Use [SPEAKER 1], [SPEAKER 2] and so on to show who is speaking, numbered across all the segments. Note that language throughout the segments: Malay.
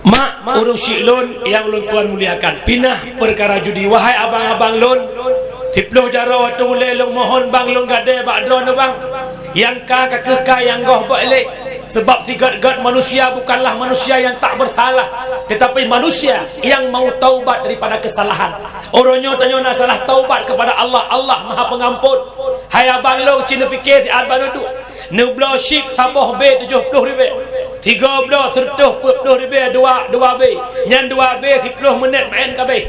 [SPEAKER 1] Mak urung syik lun yang lun tuan muliakan pinah perkara judi. Wahai abang-abang lun, tiploh jara waktu ulai lun mohon bang lun gade bak drone bang yang kakek yang goh balik. Sebab sigat-gat manusia bukanlah manusia yang tak bersalah, tetapi manusia yang mau taubat daripada kesalahan. Orangnya tanya nak salah taubat kepada Allah. Allah Maha Pengampun. Hai abang lo cina fikir si abang duduk 16 ship tambah B 70 ribu, 13 sertuh 40 ribu, 2 B nyan 2 B 10 minit main kabeh.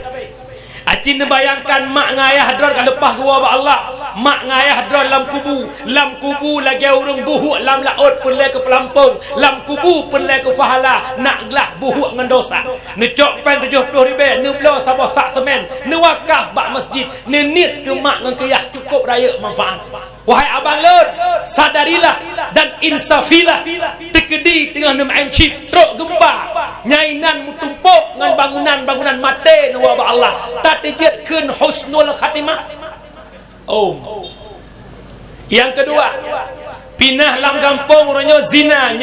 [SPEAKER 1] Acin bayangkan mak ngayah dron kan lepas gua ba Allah. Mak ngayah dron lam kubu lagi urung buhuk lam laut pelai ke pelampung, lam kubu pelai ke fahala nak gelah buhuk dengan dosa. Necok pen 70 ribu, ne belo sabah sak semen, ne wakaf bak masjid, ne nit ke mak ngan kiyah cukup raya manfaat. Wahai abang lun, sadarilah dan insafilah. Tekedi tengah nemain cip truk gempa, nyainan mutumpuk dengan bangunan mati nawa ba Allah. Tak dijadikan husnul khatimah. Yang kedua, pinah lam kampung orangnya zina,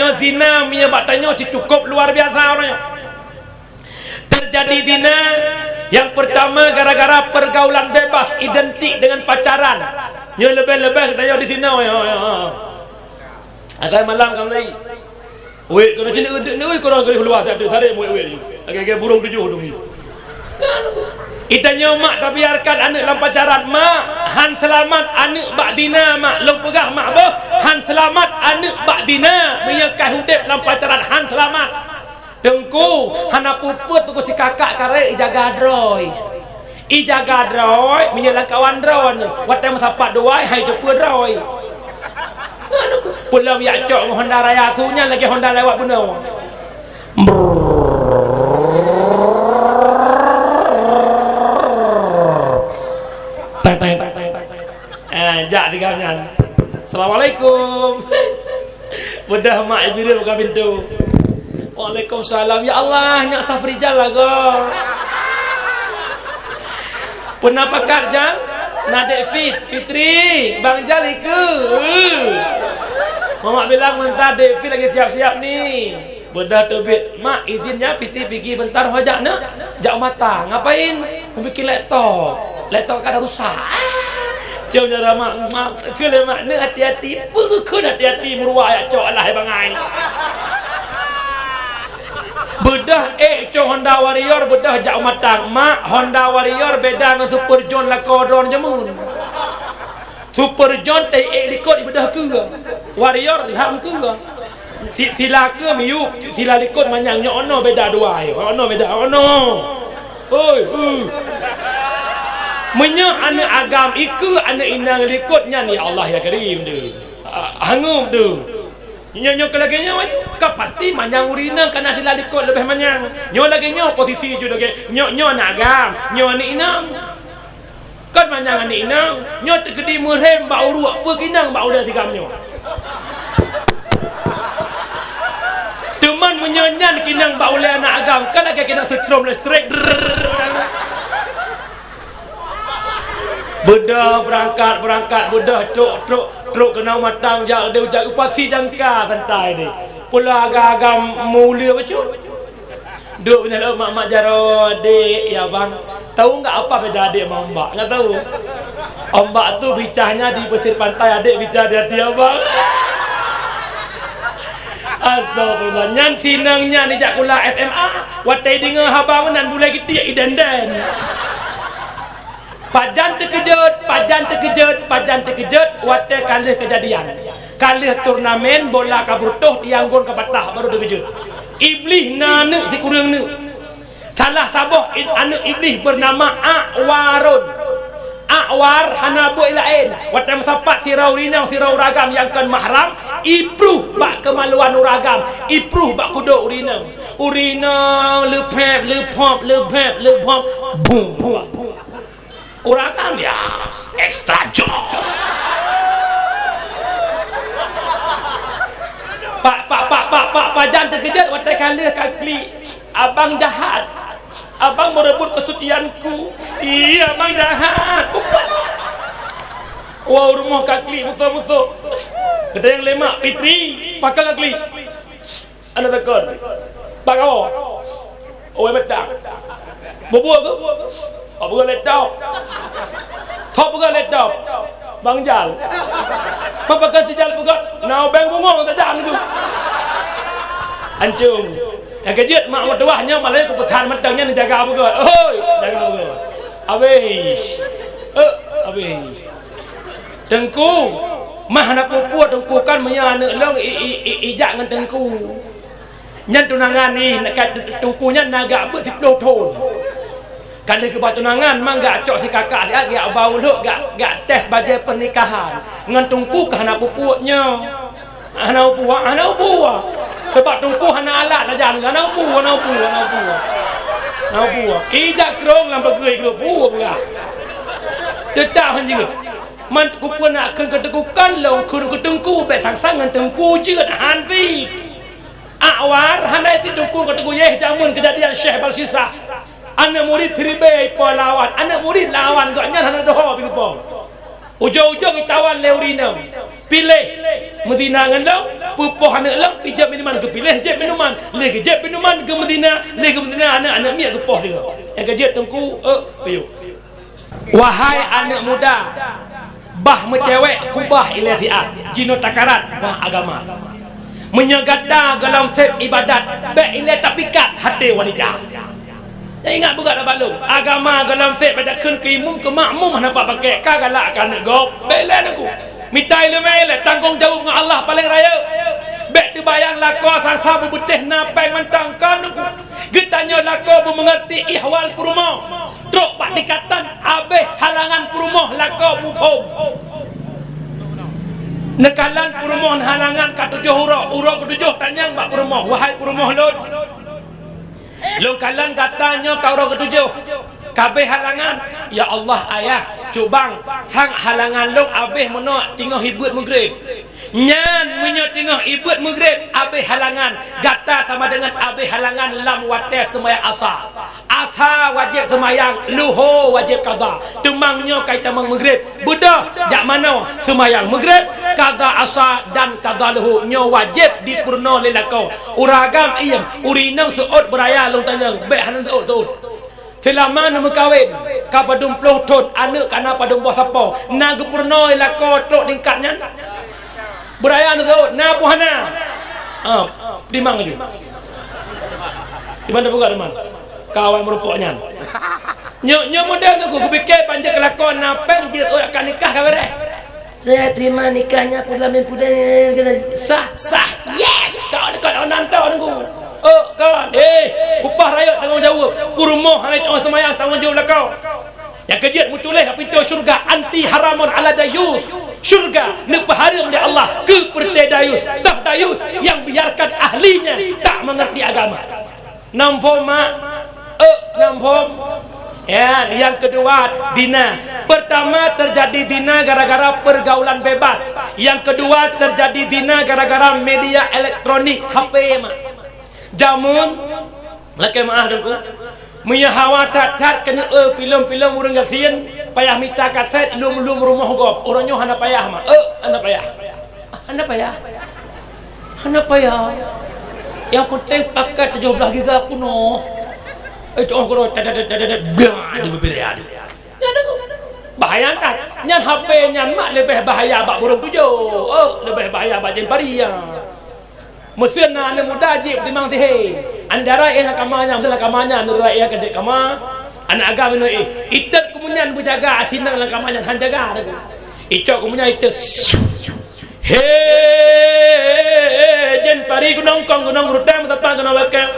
[SPEAKER 1] punya batanya cukup luar biasa orangnya. Terjadi zina yang pertama gara-gara pergaulan bebas identik dengan pacaran. Nyo lebih-lebih kita di sini. Akan malam kamu lagi. Wei, kalau sini ni korang kali keluar saya tarik wei. Agak burung tujuh dong ni. Itanya mak tak biarkan anak dalam pacaran. Mak, han selamat anak bak dina mak. Lu pegah mak boh, han selamat anak bak dina. Menyekah hudip dalam pacaran han selamat. Tengku, han apuput tu si kakak kare jaga droy. Ijaga droy menyelang kawan drone watai masapat doai hai tepu droy pulang ya cok Honda Raya sunya lagi Honda lewat benar jak tinggalnya. Assalamualaikum. Bedah mak Ibril buka pintu. Waalaikumsalam. Ya Allah nyak Safrijal lah go. Pernah pakar Jal? Nadek Fitri Bang Jal ikut. Mama bilang bentar Dek Fit lagi siap-siap ni. Bedah terbit. Mak izinnya Fitri pergi bentar hajak nak jak mata. Ngapain? Membikin laptop. Laptop kan rusak. Jom jara mak kele mak ne hati-hati. Pekun hati-hati meruah ya cok lah bangai. Bedah cok Honda Warrior bedah jak matang. Mak Honda Warrior beda dengan Super John lah kodron jemun. Super John teh likut bedah ke. Warrior ham ke. Sila ke miup sila likut manyangnya ono beda dua ayo. Ono beda ono. Oi. Menya anak agam iku anak inang likutnya ni Allah ya karim tu. Hangum tu. Nyo lagi nyo ka pasti manyang urina kana sila likut lebih manyang. Nyo lagi nyo posisi ju lagi. Nyo nak agam, nyo ni inang. Kan manyang ni inang, nyo tegedi merem bau ruak pe kinang bau dah sigam nyo. Teman menyanyan kinang bau le anak agam, kan lagi kena setrom le straight. Bedah berangkat bedah truk kena matang jak dia jak upasi jangka santai ni. Pula agak-agak mulia becut. Duk punya mak jaro adik ya bang. Tahu enggak apa beda adik sama ombak? Enggak tahu. Ombak tu bicahnya di pesisir pantai, adik bicah dia bang. Astagfirullah. Nyan sinangnya ni jak kula SMA. Watai dengar habang nan bulai kita idan-dan. Pajan terkejut, watai kalih kejadian. Kalih turnamen bola kabrutuh tianggun ke patah baru terkejut. Iblis nanek si kurang ni. Salah sabah anak iblis bernama A'warun. A'war hana buat lain. Watai masapat sirau ragam yang kan mahram. Ipruh bak kemaluan uragam. Ipruh bak kuduk urinang. Urinang lepep. Boom. Uragam ya extra jos. Pak jangan terkejut watai kali kali abang jahat. Abang merebut kesucianku. Iya abang jahat. Wow rumah kaki musuh. Kata yang lemak Fitri pakai kaki. Anda takut. Bagaimana? ôi mất đạc bố bùa cứ ở bùa lên đâu thọ bùa lên đâu bang jal apa pakai sejal bùa nào bang bùa ngon sejal tu ancung yang kejut mak mertuahnya malah tu petan mentangnya jaga bùa oi jaga bùa habis habis tengku mah nak pupuat tengku kan menyana long ijak ngan tengku nyan tunangan ni nak tengkunya naga ber 10 tahun kan dia ke tunangan mang gak cok si kakak dia gak bau lu gak tes bajet pernikahan ngan tengku ke anak pupuatnya anak pupuat sebab tengku anak alat aja anak pupuat ijak krong lam bagui ke pupuat tetap hanjutมันกูปวดหนักขึ้นกับตะกูกันลงคืนกูตึงกูแบบทางสร้างเงินตึงกูจืดหันฟีอาวารหันไอ้ที่ตึงกูกับตะกูเย่จังมันkejadian Syekh Balsisah anak murid Tribei Palawan anak murid lawan kok nyan hanak doh pi kupong ujung-ujung itawan leurina pilih Medina ngendong pupoh anak lang pijak minuman ke pilih jeb minuman lagi jeb minuman ke Medina anak-anak miak ke poh dia yang kejadian tengku piu wahai anak muda bah mencewek kubah ilasiat jino takarat bah agama menyegata dalam sep ibadat baik ilai tapikat hati wanita ingat bukan dah balung agama dalam sep pada kun kimum ke makmum nampak pakai kagalak kan gop baik ilai aku mitai le tanggung jawab dengan Allah paling raya baik tu bayang lako sangsa berbutih napai mentangkan aku getanya lako mengerti ihwal perumah truk pak dikatan habis halangan perumah lako mufhum nekalan perumah halangan kat 7 urang ke 7 tanyang pak perumah wahai perumah lon kalan katanya kau urang ke 7 kabeh halangan ya Allah ayah cubang sang halangan long abeh menok tengah hibut maghrib nyan menyo tengah hibut maghrib abeh halangan gata sama dengan abeh halangan lam wates sembahyang asar wajib sembahyang luhur wajib qada temangnya kai temang maghrib bedah jak mana sembahyang maghrib qada asar dan qada luhur nyo wajib dipurna lelakau uragam iem urinang seut beraya long tanyang baik hanan seut selama nama kahwin kapadung 10 tahun anak kana padung bos apa na gepurno lako tok tingkatnya beraya tu na puhana di mang ju di mana buka teman kawan merupoknya nyo model aku fikir panjang kelakon na pen dia akan nikah kabar saya terima nikahnya pulamin sah yes kau nantau aku kawan upah rakyat tanggung jawab kurmoh hanai tengah semayang tanggung jawab lah kau yang kejut muculeh pintu syurga anti haramun ala dayus syurga nepa haram di Allah ke perti dayus dah dayus yang biarkan ahlinya tak mengerti agama nampom ya yang kedua dina pertama terjadi dina gara-gara pergaulan bebas yang kedua terjadi dina gara-gara media elektronik HP jamun laki maaf dengku menyahawa tat kena film-film urang gasian payah minta kaset lum rumah gop orangnya hana payah mah hana payah yang penting pakai 17 giga aku noh cok kro di bibir ya bahaya tak nyan HP nyan mak lebih bahaya bak burung tujuh lebih bahaya bak jen paria mesin anak muda jib timang tihe andara kamanya nera kedek kama anak agama no itet kemunyan bujaga asinang lang kamanya han jaga icok kemunyan itet he jen pari gunong rutang tapang gunong bakal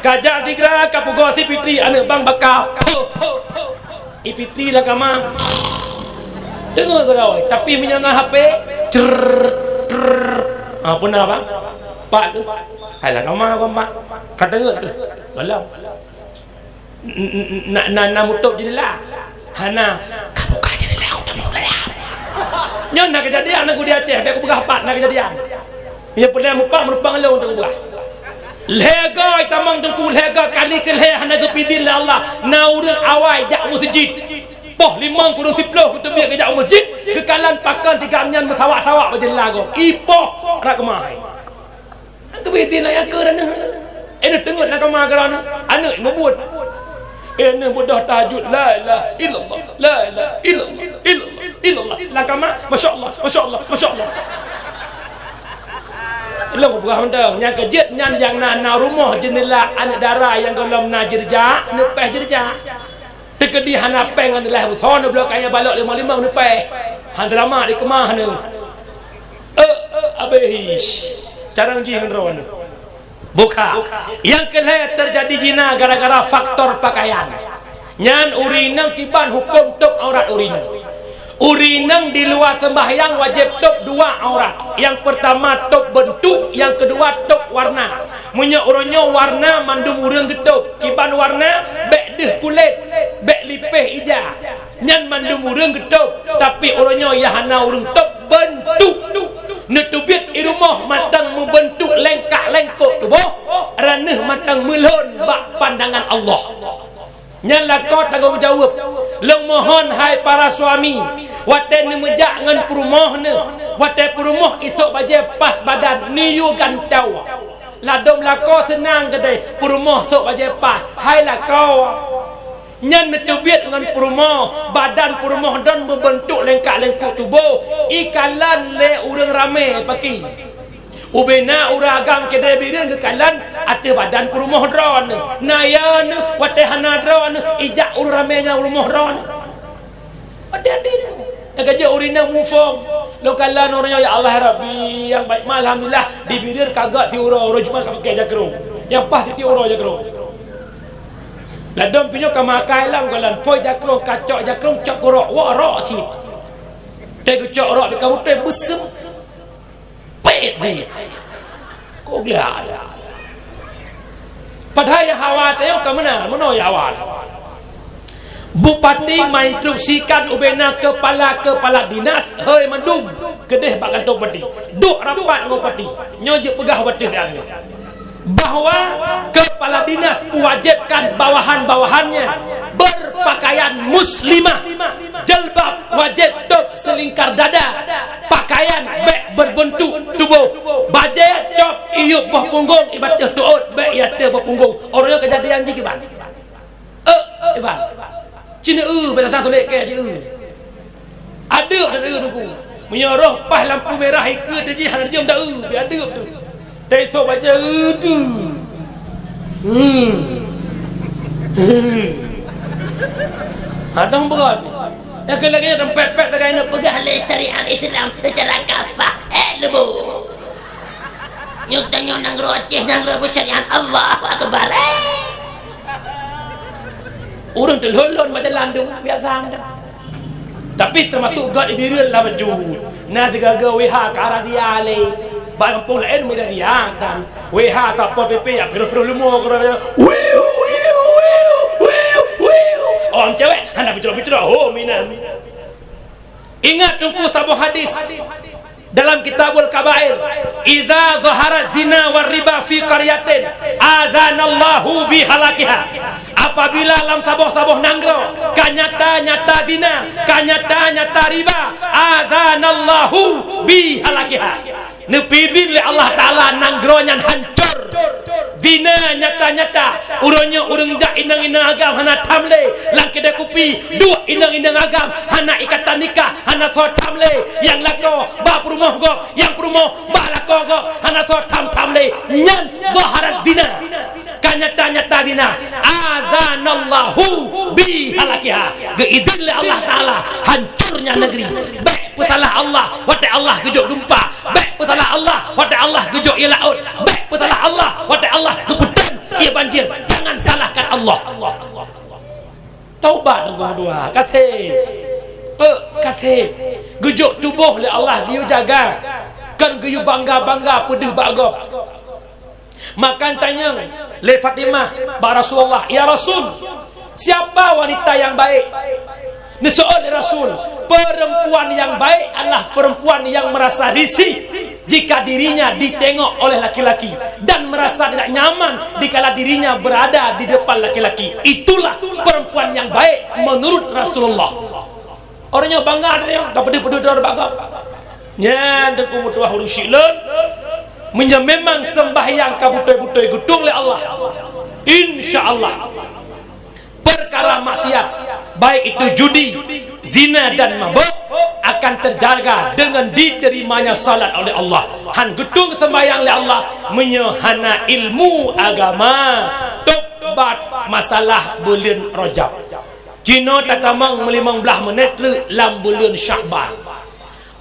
[SPEAKER 1] gajah tigra kapugo si pitri anak bang bakal ipitri lah kama dengar kau tapi menyangka HP pun apa pak tu halah kama mak kata dengar tu balau nak mutuk jadilah hana kamu kah jadilah aku tak mau dah nyon nak kejadian aku di Aceh aku buka hapat nak kejadian dia pernah mupak merupang lo untuk buka lega tamang tengku lega kali ke le hana ke pidil Allah naurang awai jak masjid poh 5 kurang 10 kita biar ke jak masjid kekalan pakan 3 menyan mesawak-sawak berjelah go ipoh rak kemai tu bitin nak ke dan tengok nak kemai kerana anak ngebut ini mudah tahajud la ilaha illallah la ilaha illallah illallah lakama masyaallah masyaallah lo berah benda yang kejit yang na rumah jendela anak dara yang kalau na jerja nepeh jerja tekedi hana peng adalah thon belakang yang balok 55 nepeh han drama di kemah ne abehish carang jihan ron buka yang kelih terjadi zina gara-gara faktor pakaian nyan urinang kiban hukum tok aurat urinang di luar sembahyang wajib tok dua aurat. Yang pertama tok bentuk, yang kedua tok warna. Munya uronyo warna mandum urang getok, kiban warna bek deh kulit, bek lipeh ija. Nyan mandum urang getok, tapi uronyo yahana urang tok bentuk. Netubit i rumah matang membentuk lengkak lengkok tubuh, raneh matang melon bak pandangan Allah. Nyala kau tanggung jawab. Long mohon hai para suami, waten ni mejak ngan perumah ni, waten perumah esok baje pas badan niu gantau. Ladom lako senang kedai perumah sok baje pas. Hai lako. Nyan netubit ngan perumah, badan perumah dan membentuk lengkak lengkuk tubuh. Ikalan le urang ramai paki. Ubena uragam kedai birin kekalan ate badan perumah dron nayan watehana dron ijak uramenya rumah dron ada ngaje urina mufong lokalan orangnya ya Allah Rabbi yang baik alhamdulillah di birin kagak ti uro cuma pakai jakro yang pas ti uro jakro ladom pinyo kamakai lam kalan foi jakro kacok jakro cok korok wa ro si te cok ro di kamu te busem pet ni kok lihat padahal yang khawatir yang kemana yang awal bupati menginstruksikan ubena kepala dinas hei mandum kedeh bak kantong peti duk rapat dengan peti nyojek pegah peti bahawa kepala dinas wajibkan bawahan-bawahannya berpakaian muslimah, jilbab wajib top selingkar dada, pakaian beg berbentuk tubuh, baju cop iup bawah punggung ibadah tuut beg yata bawah punggung. Orangnya kejadian je kiban. Iban. Cina belasang solek ke je. Ada tunggu. Menyoroh pas lampu merah ikut je hang jom dak biar ada tu. Dari so baca tu. Hadang berat. Yang kelakanya tempat-tempat tak kena pegah le syariat Islam secara kafah. Lebu. Nyutanya nang roceh nang syariat Allahu Akbar. Orang terlolon macam landung biasa macam. Tapi termasuk God ibirul la wajud. Nasi gaga weha karadiale. Bang pun lain mira dia dan weha tak apa PP ya pero lemo kena. Orang cewek hendak bicara oh minan. Ingat tunggu sebuah hadis dalam Kitabul Kabair, idza zahara zina war riba fi qaryatin adzanallahu bi halakiha. Apabila dalam saboh-saboh nanggro kanyata-nyata zina, kanyata-nyata riba, adzanallahu bi halakiha. Nepidin le Allah Taala nanggronyan hancur. Dina nyata-nyata urangnya urang jak inang-inang agam hana tamle lang kedai kopi dua inang-inang agam hana ikatan nikah hana so tamle yang lako ba perumah gop yang perumah ba lako gop hana so tamle nyan zaharat dina kanyata-nyata dina adzanallahu bi halakiha geidin le Allah Taala hancurnya negeri baik petalah Allah wata Allah gejok gempa baik petalah Allah wata Allah gejok ia laut baik petalah Allah wata Allah keputan ia banjir. Jangan salahkan Allah. Taubat nombor dua. Kata gejok tubuh oleh Allah dia jaga. Kan geyu bangga-bangga pedih bagop. Makan tanya le Fatimah ba Rasulullah, ya Rasul, siapa wanita yang baik? Ni soal Rasul, perempuan yang baik adalah perempuan yang merasa risih jika dirinya ditengok oleh laki-laki dan merasa tidak nyaman dikala dirinya berada di depan laki-laki. Itulah perempuan yang baik menurut Rasulullah. Orangnya bangga dia dapat pedudar bangga. Nya deku mutuah urusilun memang sembahyang kabutai-butai gedung oleh Allah. insya-Allah perkara maksiat baik itu judi, zina dan mabuk akan terjaga dengan diterimanya salat oleh Allah. Han gedung sembahyang oleh Allah menyehana ilmu agama tobat masalah bulan Rajab. Cina tak tamang 15 menit dalam bulan Sya'ban.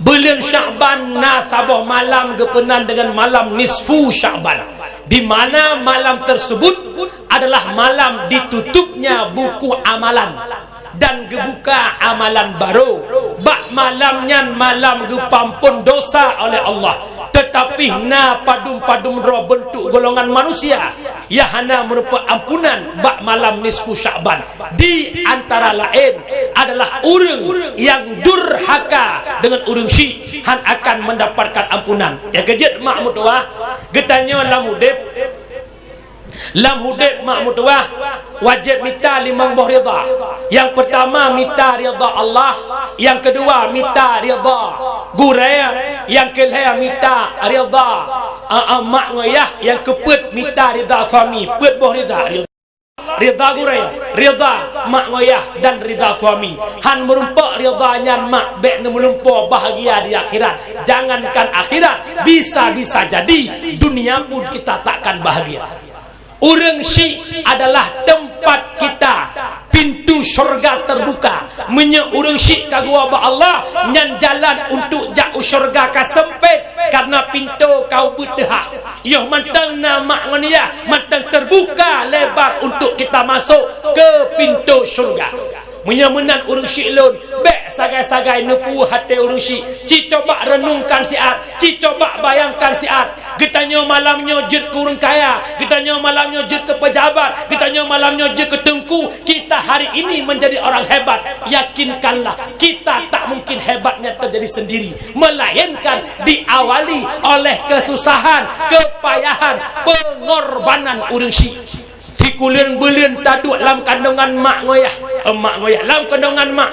[SPEAKER 1] Bulan Sya'ban na sabah malam gepenan dengan malam nisfu Sya'ban, di mana malam tersebut adalah malam ditutupnya buku amalan dan gebuka amalan baru. Bak malamnya malam gepampun dosa oleh Allah, tetapi na padum-padum roh bentuk golongan manusia ya hana merupa ampunan bak malam nisfu Sya'ban. Di antara lain adalah orang yang durhaka dengan orang syirik han akan mendapatkan ampunan. Ya kejut mak mutuah getanya lam hudib mak mutuah wajib minta 5 buah rida. Yang pertama minta rida Allah, yang kedua minta rida guraya, yang ketiga minta rida mak ngoyah, yang keempat minta rida suami. Pet buah rida rida guraya, rida mak ngoyah dan rida suami. Han merumpak ridanya mak bek melumpa bahagia di akhirat. Jangankan akhirat, bisa-bisa jadi dunia pun kita takkan bahagia. Orang syirik adalah tempat kita pintu syurga terbuka. Menye orang syirik kagua ba Allah nyan jalan untuk jauh syurga ka sempit karena pintu kau betah. Yo mantang nama ngonia mantang terbuka lebar untuk kita masuk ke pintu syurga. Menyamenan urang syirik lun bek sagai-sagai nepu hati urang syirik. Ci coba renungkan siat, ci coba bayangkan siat. Getanya malamnya jet ke urang kaya, getanya malamnya jet ke pejabat, getanya malamnya jet ke tengku. Kita hari ini menjadi orang hebat. Yakinkanlah kita tak mungkin hebatnya terjadi sendiri, melainkan diawali oleh kesusahan, kepayahan, pengorbanan urang syirik. Tikulian belian taduk dalam kandungan mak ngoyah, mak ngoyah dalam kandungan mak.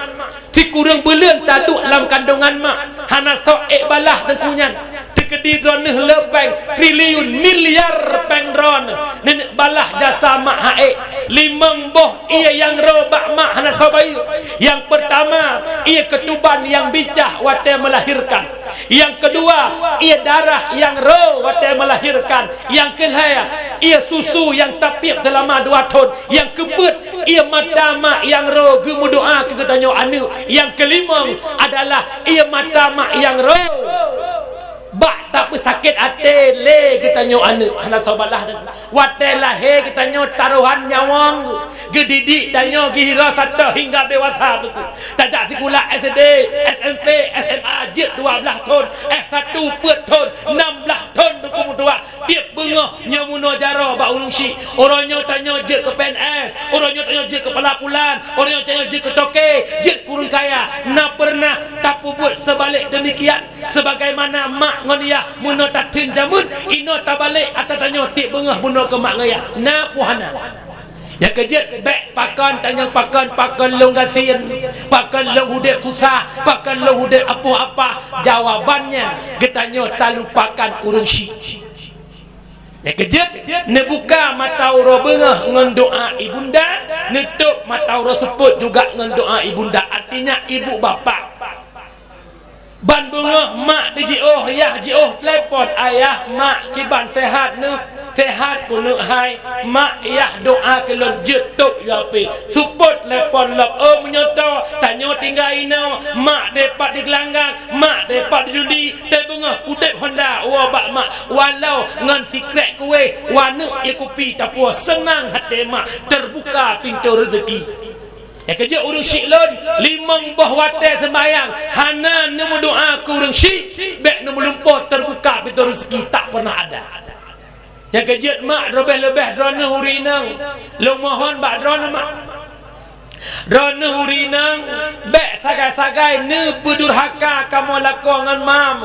[SPEAKER 1] Tikulian belian taduk dalam kandungan mak. Hana soek balah dengkunyan. Tekedi droneh lepeng triliun miliar peng dron. Nenek balah jasa mak hae. 5 boh ia yang robak mak hana sobayu. Yang pertama ia ketuban yang bicah wate melahirkan. Yang kedua ia darah yang ro wate melahirkan. Yang ketiga ia susu yang tapip selama 2 tahun. Yang keempat ia mata mak yang ro gemu doa ke katanya anu. Yang kelima adalah ia mata mak yang ro bak tak sakit hati le kita nyo anu hana sobalah wate lahir kita nyo taruhan nyawang gedidik dan nyo gihira satu hingga dewasa tu tajak sekolah SD SMP SMA jit 12 tahun S1 pet tahun 16 tahun duku mutua tiap bengah nyamuno jaro ba urung syi orang nyo tanyo jit ke PNS, orang nyo tanyo jit ke pelapulan, orang nyo tanyo jit ke toke jit kurung kaya na pernah tapu buat sebalik demikian sebagaimana mak ngonia muno tatin jamun ino tabalik atatanyo tik bengah muno ke mak ngaya na puhana ya kejut bek pakan tanya pakan long gasin pakan long hudep susah pakan long hudep apa-apa jawabannya getanyo tak lupakan urung syirik. Ya kejut ne buka mata uro bengah ngan doa ibunda, nutup mata uro seput juga ngan doa ibunda, artinya ibu bapa. Ban bunga mak di jioh yah jioh telepon ayah mak kiban sehat nu sehat pun nu hai mak yah doa ke lon jetuk yapi support telepon lop menyoto tanyo tinggal ino mak depat di gelanggang mak depat di judi te bunga kudep Honda wa bak mak walau ngan secret kue wanu ikupi tapua senang hati mak terbuka pintu rezeki. Ya kerja urang syirik lon 5 buah wate sembayang hana nemu doa ku urang syirik bek nemu lumpur terbuka pintu rezeki tak pernah ada. Ya kerja mak lebih drone hurinang lo mohon bak drone mak drone hurinang bek sagai-sagai ne pedurhaka kamu lakongan mam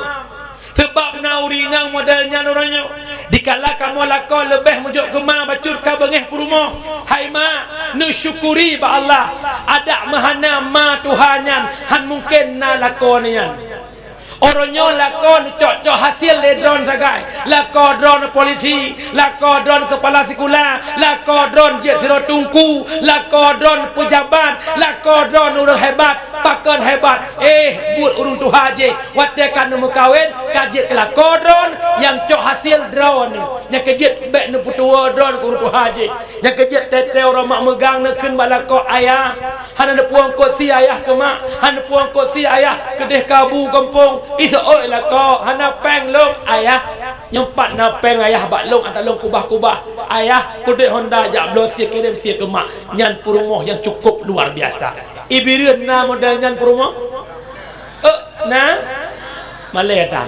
[SPEAKER 1] sebab naurinang modelnya orangnya dikala kamu lakon lebih mujuk ke ma bacur ka bengeh perumah hai ma nu syukuri ba Allah ada mahana ma tuhanyan han mungkin na lakonnya Orangnya lakon cok-cok hasil le drone sagai. Lakon drone polisi, lakon drone kepala sekolah, lakon drone jet siro tungku, lakon drone pejabat, lakon drone orang hebat, pakon hebat. Buat urung tu haji, watekan nu kawin, kajet kelakon drone yang cok hasil drone. Yang kajet bek nu putua drone urung tu haji. Yang kajet tete orang mak megang nak ken balako ayah. Hana puang kot si ayah ke mak, hana puang kot si ayah kedeh kabu kampung. Isa oi lah kau hana peng long ayah nyempat na peng ayah bak long atau long kubah-kubah ayah kudek Honda jak blos sia kirim sia ke mak nyan perumoh yang cukup luar biasa. Ibireun na modal nyan perumoh na malay datang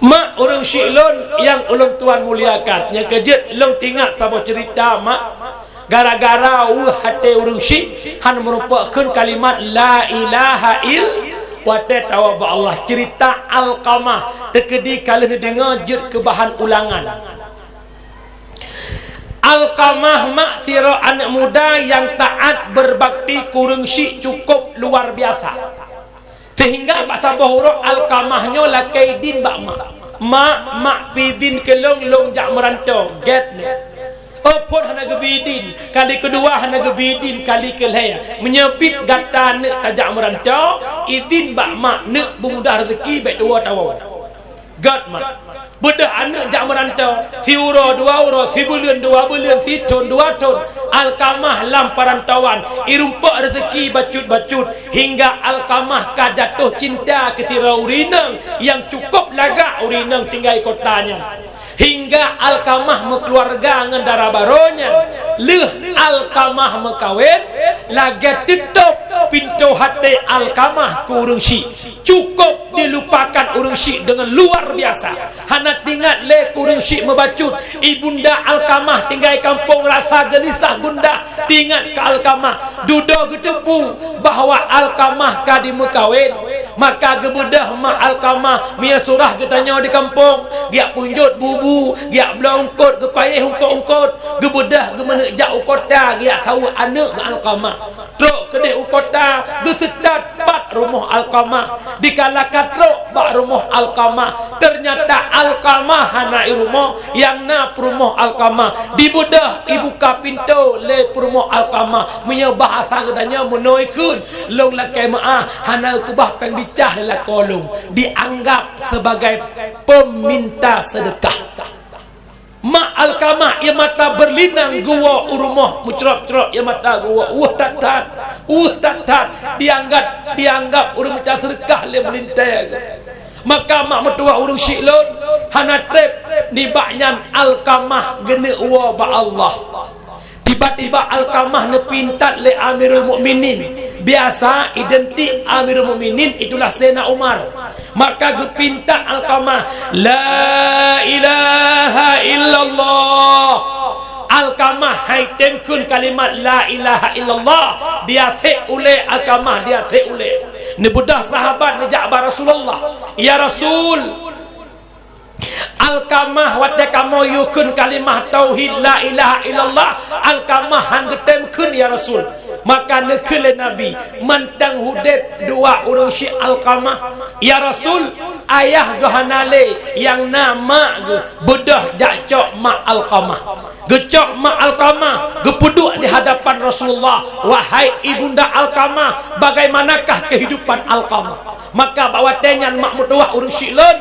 [SPEAKER 1] mak orang syiklon yang ulun tuan muliakan yang kejet long tingat sama cerita mak gara-gara hati urang syik han merupakan kalimat la ilaha wate tawa ba Allah cerita Alqamah tekedi kalian dengar jut ke bahan ulangan. Alqamah mak sira anak muda yang taat berbakti kurang syik cukup luar biasa sehingga pak sabah huruf Alqamahnya la kaidin bak mak pidin kelong long jak merantau get ni pun hana gebidin kali kedua hana gebidin kali kelaya menyebit gata nek tajak merantau izin bak mak nek bermudah rezeki baik dua tahun gad mak bedah anak jak merantau si euro 2 euro si bulan 2 bulan si ton 2 ton Alqamah lam perantauan irumpak rezeki bacut-bacut hingga Alqamah ka jatuh cinta ke si Raurinang yang cukup lagak Urinang tinggal kotanya hingga Alqamah mengeluarga dengan darah baronya leh Alqamah mekawin lagi tutup pintu hati Alqamah ke urang syik cukup dilupakan urang syik dengan luar biasa hana tinggal le urang syik membacut ibunda Alqamah tinggal kampung rasa gelisah bunda tinggal ke Alqamah duduk getepu bahawa Alqamah ka di mekawin maka gebedah mak Alqamah mia surah ketanya di kampung dia punjut bubu dia belongkot kepayah ungkot-ungkot gebedah gemenek jak ukota dia tahu anak ke Alqamah truk kedek ukota gesetat pat rumah Alqamah dikalakan truk bak rumah Alqamah ternyata Alqamah hana rumah yang na rumah Alqamah dibedah ibuka pintu le rumah Alqamah punya bahasa katanya menoikun long lakai maah hana kubah peng bicah dalam kolong dianggap sebagai peminta sedekah. Mak Alqamah ia mata berlinang gua urumah mucerap-cerap ia mata gua tatat dianggap urung minta sedekah le melintai maka mak mertua urung syiklon hana trep di baknyan Alqamah gene uwa ba Allah tiba-tiba Alqamah nepintat le Amirul Mukminin biasa identik Amirul Mukminin itulah Sayyidina Umar maka gepintat Alqamah la ilaha illallah Alqamah haitemkun kalimat la ilaha illallah dia se ule Alqamah dia se ule ni budak sahabat ni Ja'bar Rasulullah ya Rasul Alqamah wate kamu yukun kalimah tauhid la ilaha illallah Alqamah hang getemkeun ya Rasul maka nekele Nabi mentang hudep dua urang syik Alqamah ya Rasul ayah gahanale yang nama ge bedah jakcok mak Alqamah gecok mak Alqamah gepuduk di hadapan Rasulullah wahai ibunda Alqamah bagaimanakah kehidupan Alqamah maka bawa tenyan mak mutuah urang syik leun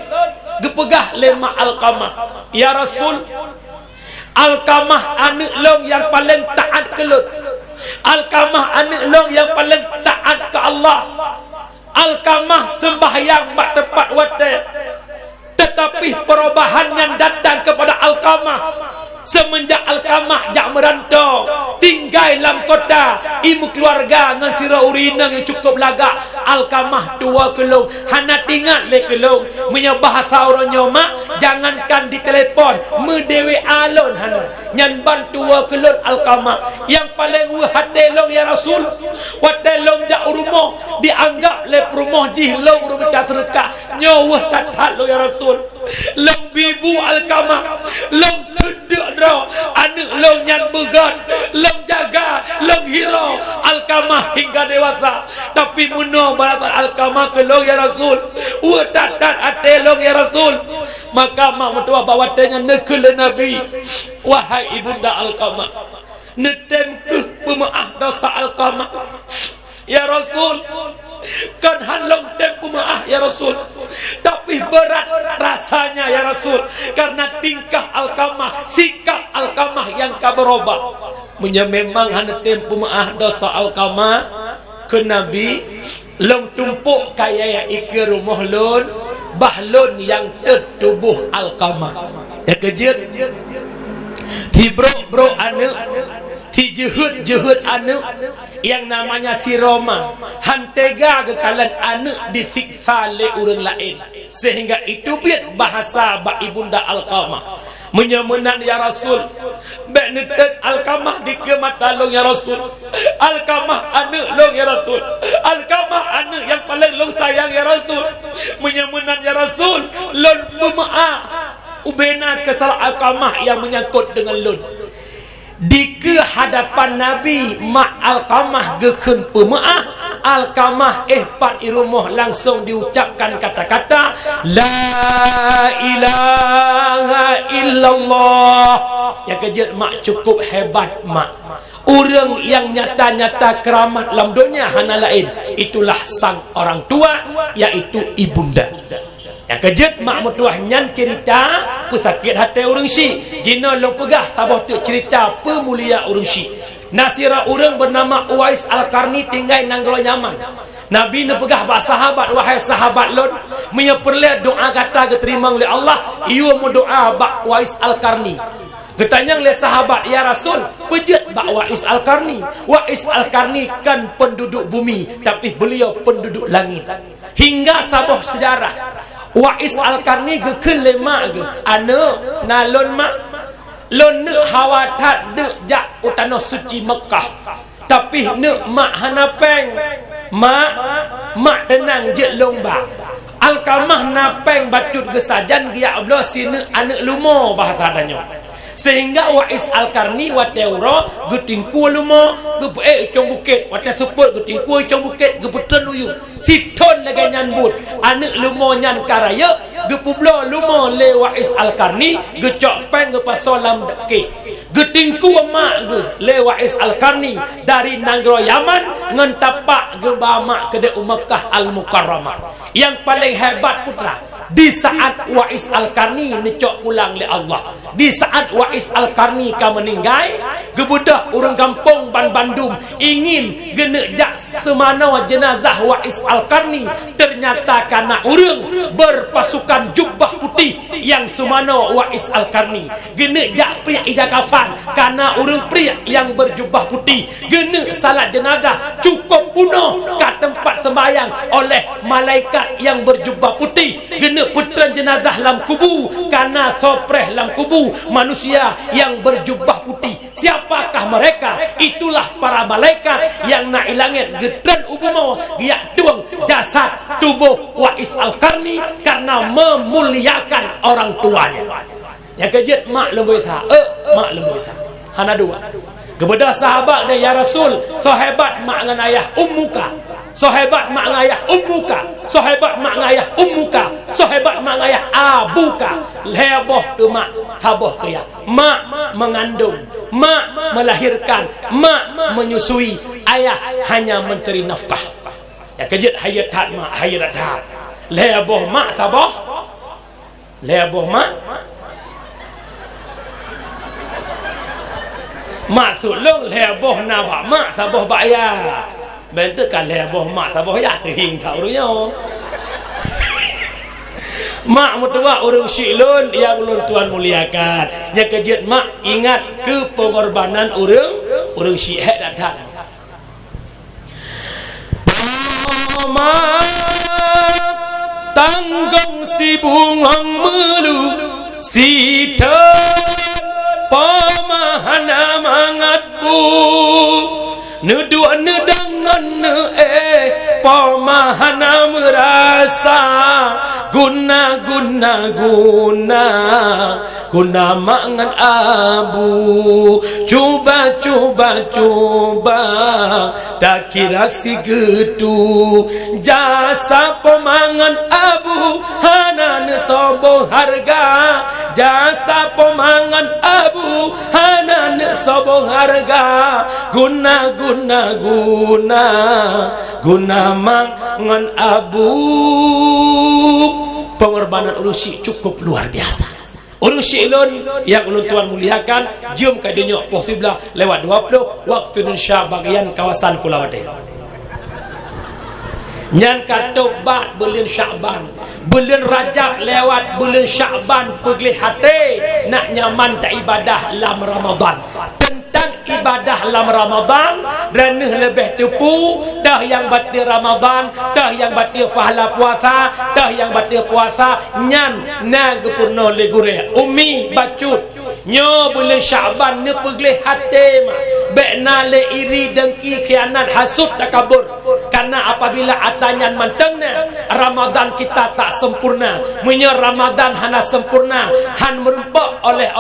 [SPEAKER 1] gepegah lema Alqamah ya Rasul Alqamah anak long yang paling taat ke lut Alqamah anak long yang paling taat ke Allah Alqamah sembahyang bak tepat wate tetapi perubahan yang datang kepada Alqamah semenjak Alqamah jak merantau tinggal dalam kota ibu keluarga dengan sira urina yang cukup lagak Alqamah dua kelong hana tinggal le kelong punya bahasa orangnya mak jangankan di telefon medewe alon hana nyan bantu dua kelong Alqamah yang paling hati long ya Rasul wate long jak rumah dianggap le rumah jih long rumah sedekah nyawa tatat lo ya Rasul long bibu Alqamah long kedek ro anak long nyan begat long jaga long hiro Alkamah hingga dewasa tapi muno baratan Alkamah ke long ya Rasul tatat ate long ya Rasul maka mak mertua bawa dengan nekele Nabi wahai ibunda Alkamah netem ke pemaaf dosa Alkamah ya Rasul kan halong tempu maaf ya Rasul tapi berat rasanya ya Rasul karena tingkah Alkamah sikap Alkamah yang tak berubah memang hanya tempu maaf dosa Alkamah ke Nabi long tumpuk kaya yang ikir rumah lon bahlon yang tertubuh Alkamah ya kejut di bro anak si jehud anak yang namanya si Roma hantega ke kalan anak disiksa oleh orang lain sehingga itu biar bahasa bak ibunda Alkamah menyemenan ya Rasul benetet Alkamah di kiamat long ya Rasul Alkamah anak long ya Rasul Alkamah anak yang paling long sayang ya Rasul menyemenan ya Rasul lon pemaaf ubena kesal Alkamah yang menyangkut dengan lon di kehadapan Nabi mak Alkamah gekun pemaaf Alkamah pat irumuh langsung diucapkan kata-kata la ilaha illallah yang kejut mak cukup hebat mak orang yang nyata-nyata keramat dalam dunia hanya lain itulah sang orang tua yaitu ibunda yang kejut mak mertua nyan cerita pesakit hati orang si jina long pegah sabah tu cerita pemulia orang si nasira orang bernama Uwais Al-Qarni tinggal Nanggro Yaman Nabi ni pegah bak sahabat wahai sahabat lon menyeperlihat doa kata keterima oleh Allah ia mu doa bak Uwais Al-Qarni ketanya oleh sahabat ya Rasul pejat bak Uwais Al-Qarni Uwais Al-Qarni kan penduduk bumi tapi beliau penduduk langit hingga sabah sejarah Uwais Al-Qarni gekun lemak ke anak nalon mak lon nek hawatat dek jak utano suci Mekah tapi nek mak hanapeng mak tenang je lomba Alkamah napeng bacut gesajan gia ablo sine anak lumo bahasa adanya sehingga Uwais Al-Qarni wateuro getingku lumo ge cong bukit wate support getingku cong bukit ge putren uyu siton lagi nyanbut anak lumo nyan karaya ge publo lumo le Uwais Al-Qarni ge cok peng ge pasolam dekih getingku mak ge le Uwais Al-Qarni dari Nanggro Yaman ngan tapak ge bamak ke de Makkah Al-Mukarramah yang paling hebat putra di saat Uwais Al-Qarni necok pulang oleh Allah di saat Uwais Al-Qarni ka meninggal gebudah orang kampung Bandung ingin genejak semana jenazah Uwais Al-Qarni ternyata karena orang berpasukan jubah putih yang semana Uwais Al-Qarni genejak pria ija kafan karena orang pria yang berjubah putih gene salat jenazah cukup penuh ke tempat sembahyang oleh malaikat yang berjubah putih gene putran jenazah dalam kubu karena sopreh dalam kubu manusia yang berjubah putih siapakah mereka itulah para malaikat yang nak ilangin gedran ubumo dia tuang jasad tubuh Uwais Al-Qarni karena memuliakan orang tuanya yang kejut mak lembu isa mak lembu isa hana dua kepada sahabat dan ya Rasul sahabat mak dengan ayah ummuka sahabat mak dengan ayah ummuka sahabat mak dengan ayah ummuka sahabat mak dengan ayah abuka leboh ke mak taboh ke ya mak mengandung mak melahirkan mak menyusui ayah hanya mencari nafkah ya kejut hayat tak mak hayat tak leboh mak taboh leboh mak maksud long leboh nabak mak saboh bayar bentuk kan leboh mak saboh ya terhing kaurunya mak mertua orang syilun yang ulun Tuhan muliakan yang kejut mak ingat ke pengorbanan orang syiah datang mak tanggung si bungang melu si pamahana mangatbu nedua nedangan pamahana merasa guna mangan abu, cuba tak kira si getu jasa pemangan abu hanan sobo harga, jasa pemangan abu hanan sobo harga, guna mangan abu. Pengorbanan ulun syekh cukup luar biasa. Ulun syekh ulun yang ulun tuan muliakan, jom ke dunia Pohsiblah lewat 20 waktu Indonesia bagian kawasan Pulau Ade. Nyan katobat bulan Syaban, bulan Rajab lewat bulan Syaban pergi hati nak nyaman tak ibadah lam Ramadan. Tentang ibadah lam Ramadan dan lebih tepu dah yang batil Ramadan, dah yang batil pahala puasa, dah yang batil puasa nyan na gepurno legure umi bacut nyo bulan Syaban ne pergi hati bekna le iri dengki khianat hasud takabur. Karena apabila atanyan mantengna Ramadan kita tak sempurna, menyo Ramadan hana sempurna han merumpok oleh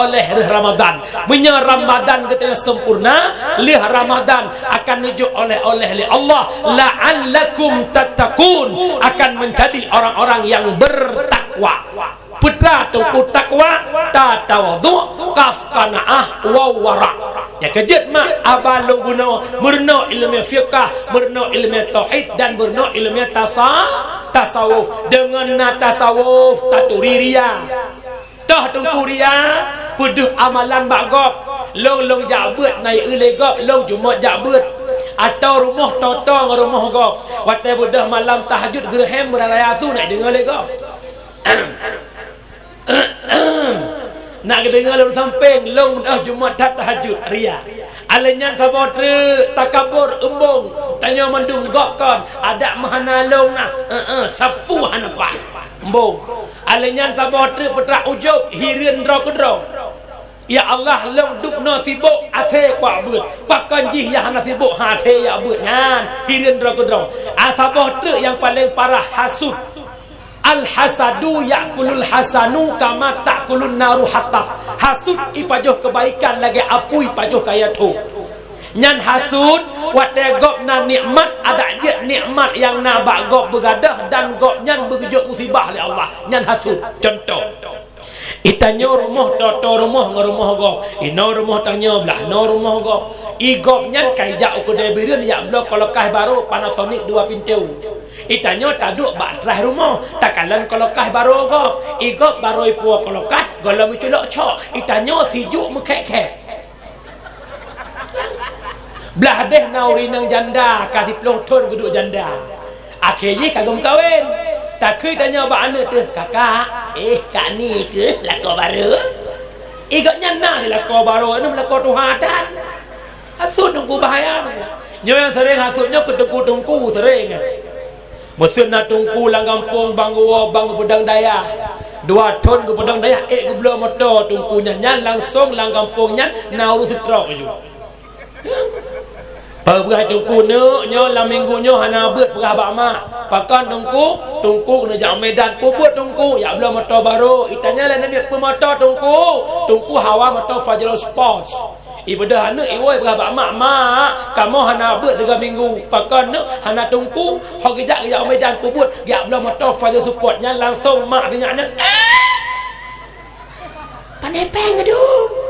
[SPEAKER 1] Ramadan, menyo Ramadan kita sempurna lih Ramadan akan nuju oleh li Allah la'allakum tattaqun, akan menjadi orang-orang yang bertakwa. Putra tungku takwa tatawadhu kaf qanaah wa wara. Ya kejut mak abalu guna murno ilmu fiqh, murno ilmu tauhid dan murno ilmu tasawuf. Dengan tasawuf taturiria tah tungku ria puduh amalan bagop long jabut naik ulegop long jumat jabut atau rumah totong rumah gop watai budah malam tahajud gerhem beraya tu nak dengar legop. Nak dengar lalu samping long dah Jumat tahajud ria. Alanya sabotre takabur embung tanya mandung gokkan ada mahana long nah sapu hanapan embung. Alanya sabotre petra ujub hirin dro kedro. Ya Allah long dukno sibuk ate kwa but pakan jih ya hana sibuk hate ya but nyan hirin dro kedro. Sabotre yang paling parah hasud. Al-hasadu yakulul hasanu kama takulun naru hatab. Hasud ipajoh kebaikan lagi apu ipajoh kaya tu. Nyan hasud wate gop na nikmat ada je nikmat yang na bak gop begadah dan gop nyan bergejuk musibah oleh Allah. Nyan hasud. Contoh. Itanyo rumah toto rumah ngerumah gop. Ino rumah tanya belah no rumah gop. I gop nyan kai jak ukudai birin ya blok kalau kah baru Panasonic 2 pintu. Itanyo taduk bak terah rumah takalan kalau kah baru gop. I gop baru ipu kalau kah golam iculok cok. Itanyo sijuk mekek-kek. Belah deh nauri nang janda kasih pelotun geduk janda. Akhirnya kagum kawin. Tak ke tanya abang anak tu, kakak, kak ni ke lakor baru? Ikatnya nak ni lakor baru, ni lakor Tuhatan. Hasud tunggu bahaya. Nyo yang sering hasudnya ke tungku sering. Musuh nak tungku lang kampung bang pedang daya. 2 ton ke pedang daya, ke belum motor tungkunya nyan langsung lang kampungnya na urus truk je. Pergi tungku nyo lam minggu nyo hana beut perah bak mak. Pakan tungku kena jak Medan puput tungku ya belum motor baru. Itanya lah nak pu motor tungku hawa motor Fajrul Sports. Ibadah anak iwoi perah bak mak kamu hana beut 3 minggu. Pakan nak hana tungku hok jak Medan puput ya belum motor Fajrul Sports nya langsung mak senyaknya. Panepeng aduh.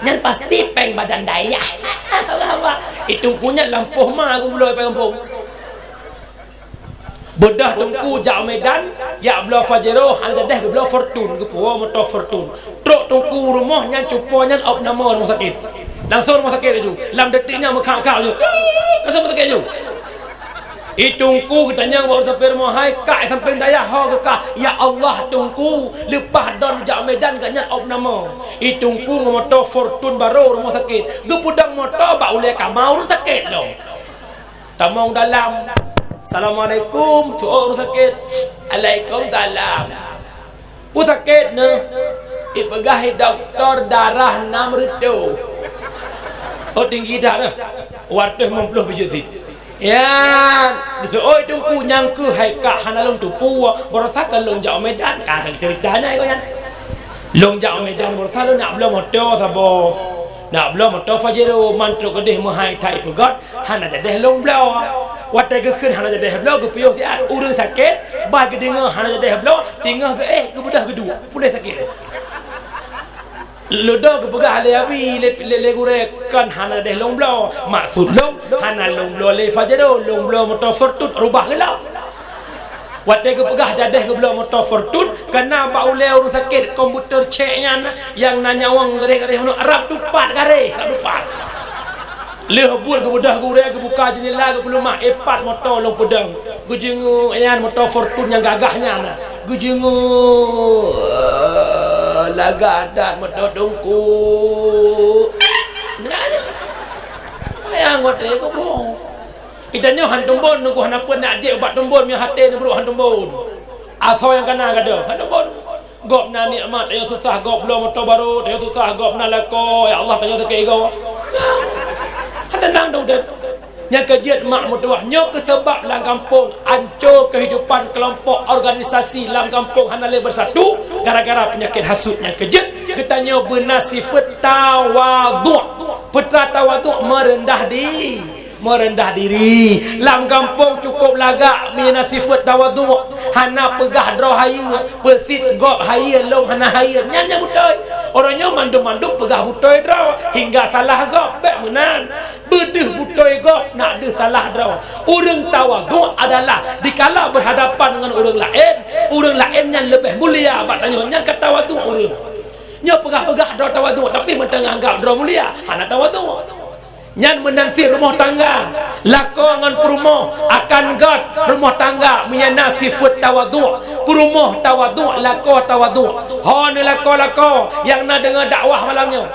[SPEAKER 1] Nyan pasti peng badan daya. Itu punya lampuh mah aku belum kampung. Bedah tungku jak Medan, ya belah Fajero, hanya dah belah Fortune, ke puau motor Fortune. Truk tungku rumah nyan cupo nyan op nama rumah sakit. Langsung rumah sakit tu. Lam detiknya mekau-kau je. Langsung rumah sakit tu. Itungku katanya baru sampai rumah hai kak sampai daya ha ke kak ya Allah tungku lepas don jak Medan katnya op nama itungku motor Fortune baru rumah sakit gepudang motor bak ulai kamau rumah sakit dong tamong dalam Assalamualaikum rumah sakit Waalaikumsalam rumah sakit ne ipegahi doktor darah 6 ribu oh tinggi dah dah 250 biji sit ya gitu oi tungku nyangku hai ka hana long tu pu borasa kan long jauh Medan kan ceritanya kau yan long jauh Medan borasa lo nak belum motor sabo nak belum motor fajero mantro kedeh mahai tai pegot hana jadi long blau watai ke kun hana jadi blau ke piyo siat urang sakit bah ke dengar hana jadi blau tinggal ke ke bedah kedua boleh sakit Ludo ke pegah le abi le gure kan hana deh long blau maksud long hana long blau le fajero long blau motor fortune rubah gelau wate ke pegah jadah ke blau motor fortune kena bau le urus sakit komputer ceknya yang nanya wang gare-gare mano Arab tupat gare tupat le habur ke bedah gure ke buka jendela ke belum mak epat motor long pedang gujengu ayan motor fortune yang gagahnya na gujengu laga adat motor dongku ayang ngote ko bohong itanyo hantumbon ko hanapun nak je obat tumbon mi hate ni bro hantumbon aso yang kana gado hantumbon gop na nikmat ayo susah gop belum motor baru ayo susah gop na lako ya Allah tanyo take go ada nang dong deh yang kejiat mak mutuah nyok ke sebab lang kampung hancur kehidupan kelompok organisasi lang kampung hanale bersatu gara-gara penyakit hasut yang kejiat katanya bernasifat tawadhu putra tawadhu merendah diri lam kampung cukup lagak mina sifat tawadhu hana pegah draw hayu persit gop hayu long hana hayu nyanya butoy orangnya mandum-mandum pegah butoy draw hingga salah gop bek menan bedeh butoy gop nak de salah draw urang tawadhu adalah dikala berhadapan dengan orang lain yang lebih mulia batanya yang kata tawadhu urang nya pegah-pegah draw tawadhu tapi menganggap draw mulia hana tawadhu nyan menanti rumah tangga lako ngan perumah akan god rumah tangga menyana sifat tawadhu perumah tawadhu lako tawadhu hon lako yang nak dengar dakwah malamnya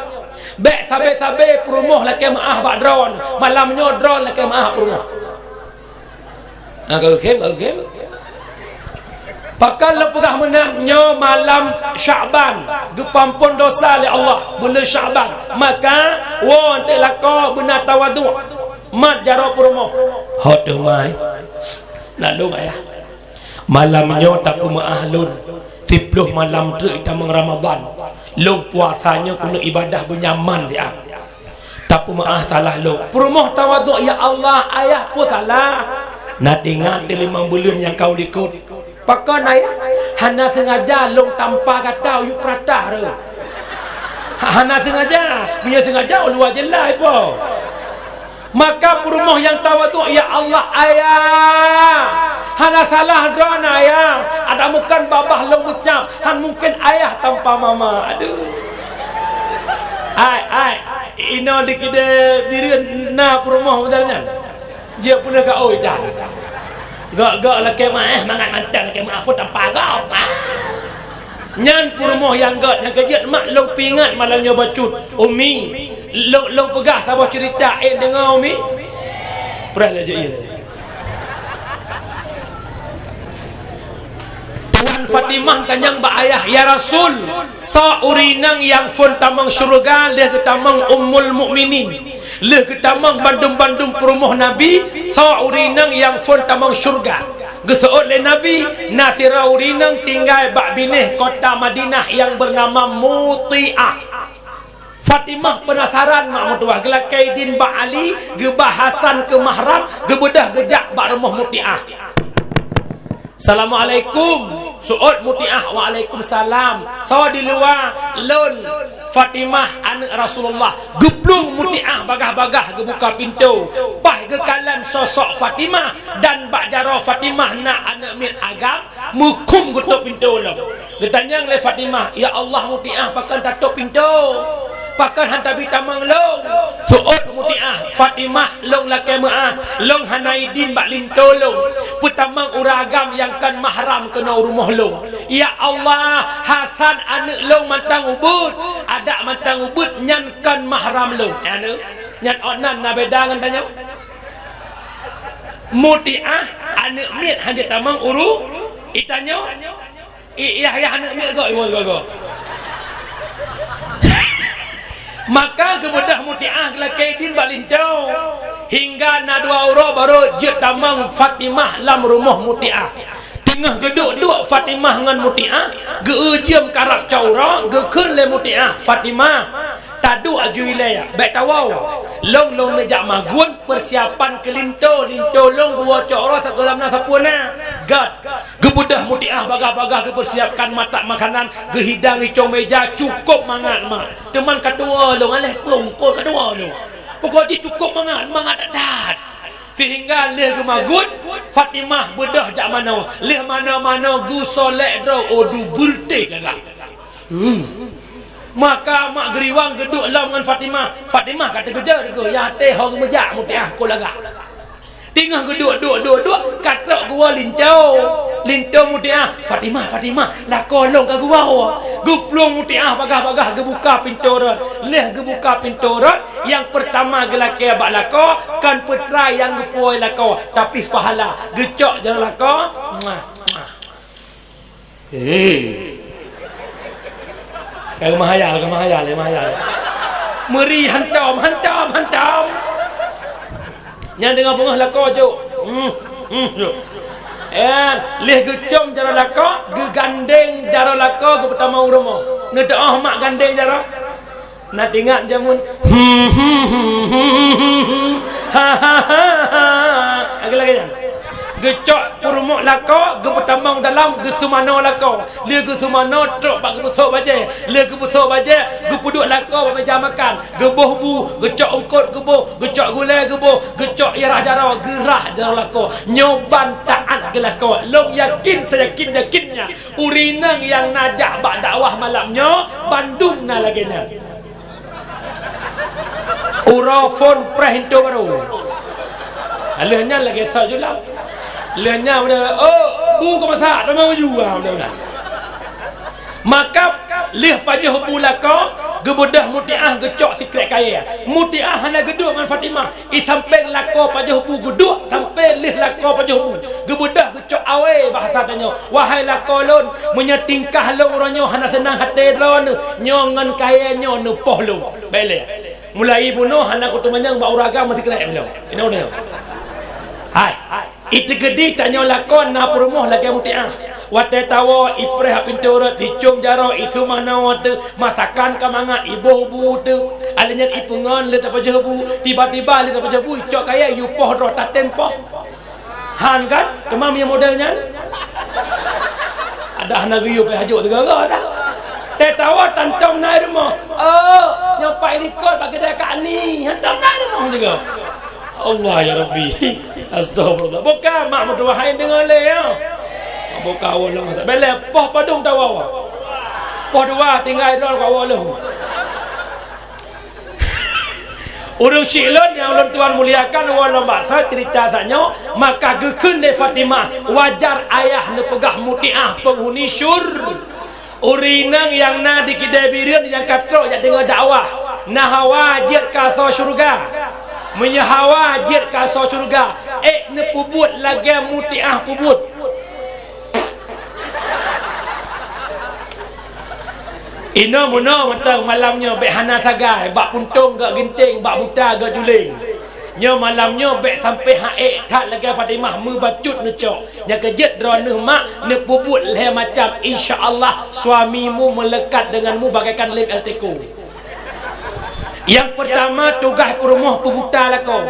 [SPEAKER 1] bek sabe perumah laki maah bak drone malamnya drone laki maah perumah okay pakal lepegah menangnya malam Sya'ban gepampun dosa oleh Allah bulan Sya'ban maka won te lako benar tawadhu mat jaro perumah hodoh mai lalu ayah malamnya tapu maahlun 10 malam tu tamang Ramadan long puasanya kuno ibadah benyaman siap tapu maah salah lo perumah tawadhu ya Allah ayah pun salah nak ingat di 5 bulan yang kau ikut pakai ayah hana sengaja long tanpa kata yuk pratah re hana sengaja luar jelas apa maka perumah yang tawadhu ya Allah ayah hana salah drona ayah ada mungkin babah long ucap han mungkin ayah tanpa mama aduh ai ino dikide birin na perumah modalnya dia punya ka oi dah gak laki maah mangat mantan laki maaf pun tanpa gak nyan perumah yang gak yang kejut mak long pingat malamnya bacut umi long pegah sabah cerita dengar umi pernah aja iya Tuan Fatimah tanyang ba ayah ya Rasul saurinang yang fon tamang syurga leh ketamang ummul mukminin leh ketamang bandung-bandung perumah Nabi saurinang yang fon tamang syurga geseot le Nabi nasira urinang tinggal bak bineh kota Madinah yang bernama Muti'ah Fatimah penasaran mak mutuah gelakai din bak Ali gebahasan ke mahram gebedah gejak bak rumah Muti'ah Assalamualaikum su'ud Muti'ah waalaikumsalam so di luar lon Fatimah anak Rasulullah geblung Muti'ah bagah-bagah gebuka pintu pah gekalan sosok Fatimah dan bak jaro Fatimah nak anak mit agam mukum gutuk pintu lo getanyang le Fatimah ya Allah Muti'ah pakan tatuk pintu pakan hantabi tamang long su'ud Muti'ah Fatimah long lakai maah long hanaidin bak linto long putamang uragam yang kan mahram kena rumah long ya Allah Hasan anak long mantang ubud ada mantang ubud nyan kan mahram long anu nyan onan na bedangan tanya Muti'ah anak mit hanya tamang uru itanyo ya anak mit go Maka kemudah mutiah lakaidin balintau hingga na 2 orang baru je tamang Fatimah lam rumah mutiah. Tengah geduk-duk Fatimah dengan mutiah, geujem karab caura, gekeun le mutiah Fatimah. Tadu aju wilayah, baik tawau. Long nejak magun persiapan ke linto long gua caura sakelam na sapuna. Gad, gebudah mutiah bagah-bagah kepersiapkan mata makanan, gehidang icong meja cukup mangan mak. Teman kedua long aleh pungkul kedua long. Pokoknya cukup mangan tak. Sehingga leh gemagut Fatimah bedah jak mana leh mana-mana gu solek draw odu birthday dah. Maka mak geriwang geduk lam dengan Fatimah kata kerja dia ya teh hang mejak mutiah ko lagah. Tengah geduk katrok gua linto mutiah Fatimah la kolong ka gua guplung mutiah bagah-bagah gebuka pintu rot leh gebuka pintu rot yang pertama gelake bak lako kan putra yang gepoi lako tapi fahala gecok jara lako Kau mahayal meri hantam yang dengar bungah lako je leh gecom jara lako gegandeng jara lako ke pertama rumah nedah mak gandeng jara nak ingat jamun lagi kan gecok purmuk lako ge pertama dalam ge sumano lako le ge sumano trok bak ge besok baje le ge besok baje ge puduk lako bak meja makan ge bohbu gecok ungkut ge boh gecok gulai ge boh gecok irah jara gerah jara lako nyoban taat ge lako long yakin yakinnya urinang yang najak bak dakwah malamnya Bandung na lagi nya urafon prehinto baru alahnya lagi sajulah lenya pada bu ko masak dah mau jual dah. Maka leh pajah bulaka gebedah mutiah gecok sikret kaya. Mutiah hana geduk dengan Fatimah. Samping lako pajah bu geduk sampai leh lako pajah bu. Gebedah gecok awe bahasa tanya. Wahai lako lon menyetingkah lo orangnya hana senang hati lon nyongan kaya nyo nepoh lo. Bele. Mulai bunuh hana kutumanya ba uraga mesti kena belum. Ini udah. Hai. Itu gede tanya lakon na perumuh lagi mutiah. Wate tawa ipreh pintu urat dicum jaro isu mana wate masakan kamangat ibu tu. Alanya ipungan le tak pajabu tiba-tiba le tak pajabu cok kaya yupoh ro tak tempoh. Han kan demam yang modelnya. Ada hana riu pe hajuk tegara dah. Te tawa tantom nai rumah. Nyopai likot bagi dekat ni. Hantam nai rumah juga. Allah ya Rabbi. Astagfirullah. Bukan mak berdoain dengan le ya. Bukan awal masa. Bele poh padung tawa. Poh dua tinggal dron ka awal. Urang silon yang ulun tuan muliakan wala bahasa cerita sanyo maka gekeun de Fatimah wajar ayah ne pegah mutiah penghuni syur. Urinang yang na di kidai bireun yang katro jak dengar dakwah. Nah wajib ka surga. Menyahawajir ka surga ne pubut lagi mutiah pubut ino muno mentang malamnya bek hana sagai bak puntung gak ginting bak buta gak juling nyo malamnya bek sampai haek tak lagi Fatimah mu bacut necok nya kejet drone mak ne pubut le macam insyaallah suamimu melekat denganmu bagaikan lem LTQ. Yang pertama tugas perumuh pebuta lako.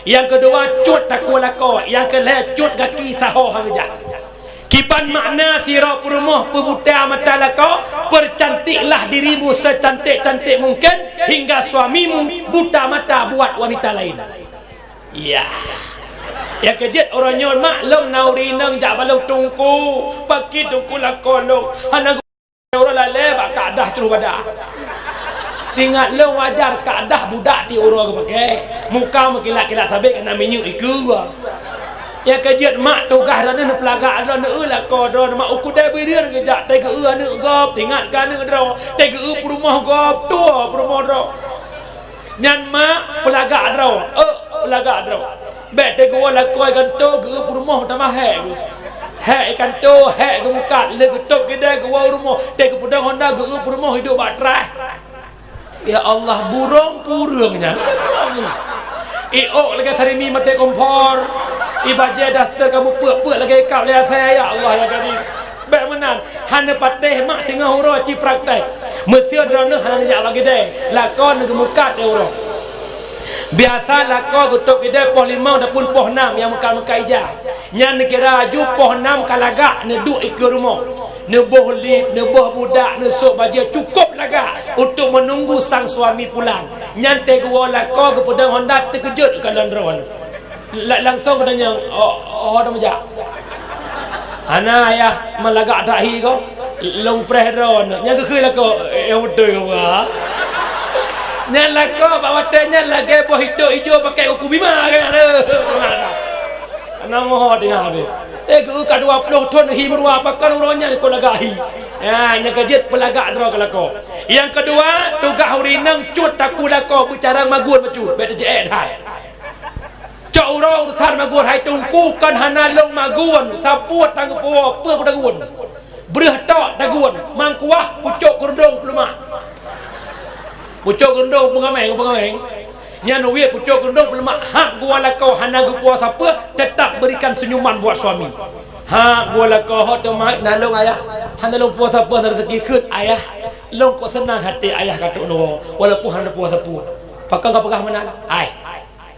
[SPEAKER 1] Yang kedua cut takwa lako. Yang kelih cut kaki saho hangja. Kipan makna sira perumuh pebuta mata lako, percantiklah dirimu secantik-cantik mungkin hingga suamimu buta mata buat wanita lain. Ya. Yang kejet orangnya maklum naurinang jak balong tungku, pakai tungku lako lo. Hana orang lale bak kadah terus badak. Tinggal lo wajar kadah budak ti orang ke pakai muka mengkilat-kilat sabik kena minyak iku ya kejet mak tugas dan nak pelagak dan lah kau dan mak uku dah berian kejak tega ni gop tinggal kan ni dro tega perumah gop tu perumah dro nyan mak pelagak dro bet tega wala kau kan tu ke perumah tambah hek ikan tu hek ke muka le ketok kedai ke rumah tega pedang Honda ke perumah hidup batrai Ya Allah, burung purungnya. Iok lagi hari ni mati kompor. Ibaje daster kamu puak-puak lagi kau lihat saya ya Allah ya jadi. Baik menan. Hana patih mak singa huro ci praktek. Mesti drone hana jak lagi deh. Lakon ke muka dia huro. Biasa lakon gutuk ide poh 5 dapun poh 6 yang muka-muka ija. Nya negara ju poh 6 kalaga ne duk ikut rumah. Nebuh lip, nebuh budak, nesuk baju cukup laga untuk menunggu sang suami pulang. Nyante gua lako ke pedang Honda terkejut kalau drone. Langsung katanya, oh dah majak. Ana ayah melagak dahi kau, long preh drone. Nya ke lako, betul kau. Nya lako bawa tanya lagi buah hijau pakai uku bima kan ada. Ana moh dengar dia. Ke 20 ton hi merua pakan uronya ko lagahi. Ya, nya kajet pelagak dro kelako. Yang kedua, tugas hurinang cut taku lako bicara magun macut, bet je dah. Cak uro urusan magun hai tungku kan hana long magun, sapuat tang po, pe ko dagun. Breh tok dagun, mangkuah pucuk kurdong pelumak. Pucuk kurdong pengameng. Nya nuwe pucuk gendong pelemak hak gua lakau hana gu puasa apa tetap berikan senyuman buat suami. Hak gua lakau hot mai nalung ayah. Hana long puasa apa rezeki keut ayah. Long kok senang hati ayah katuk no walaupun hana puasa apa. Pakang kapagah mana? Ai.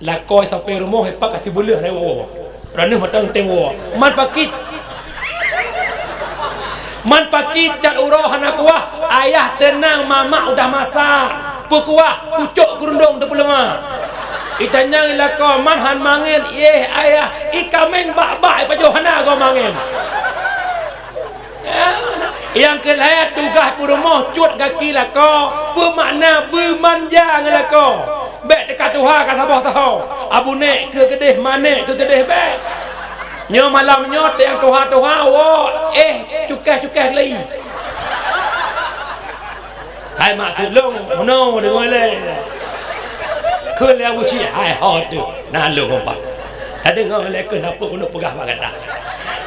[SPEAKER 1] Lakau sampai rumah hepak kasih boleh dai wo. Rani hotang teng wo. Man pakit cat uroh hana kuah ayah tenang mama udah masak. Pukuah pucuk kurundung tu pelema. Itanyang ilako manhan mangin ayah ikameng bak-bak pa johana go mangin. Yang kelaya tugas rumah cut kaki lako bermakna bermanja ngelako. Bek dekat Tuhan kat sabah tahu. Abu nek ke kedeh manek ke kedeh bek. Nyo malam nyot yang Tuhan wo cukai lei. Hai maksud long no dengar le. Ke le uci hai hot tu. Nah lu kompak. Ada dengar le kenapa kena pegah kata.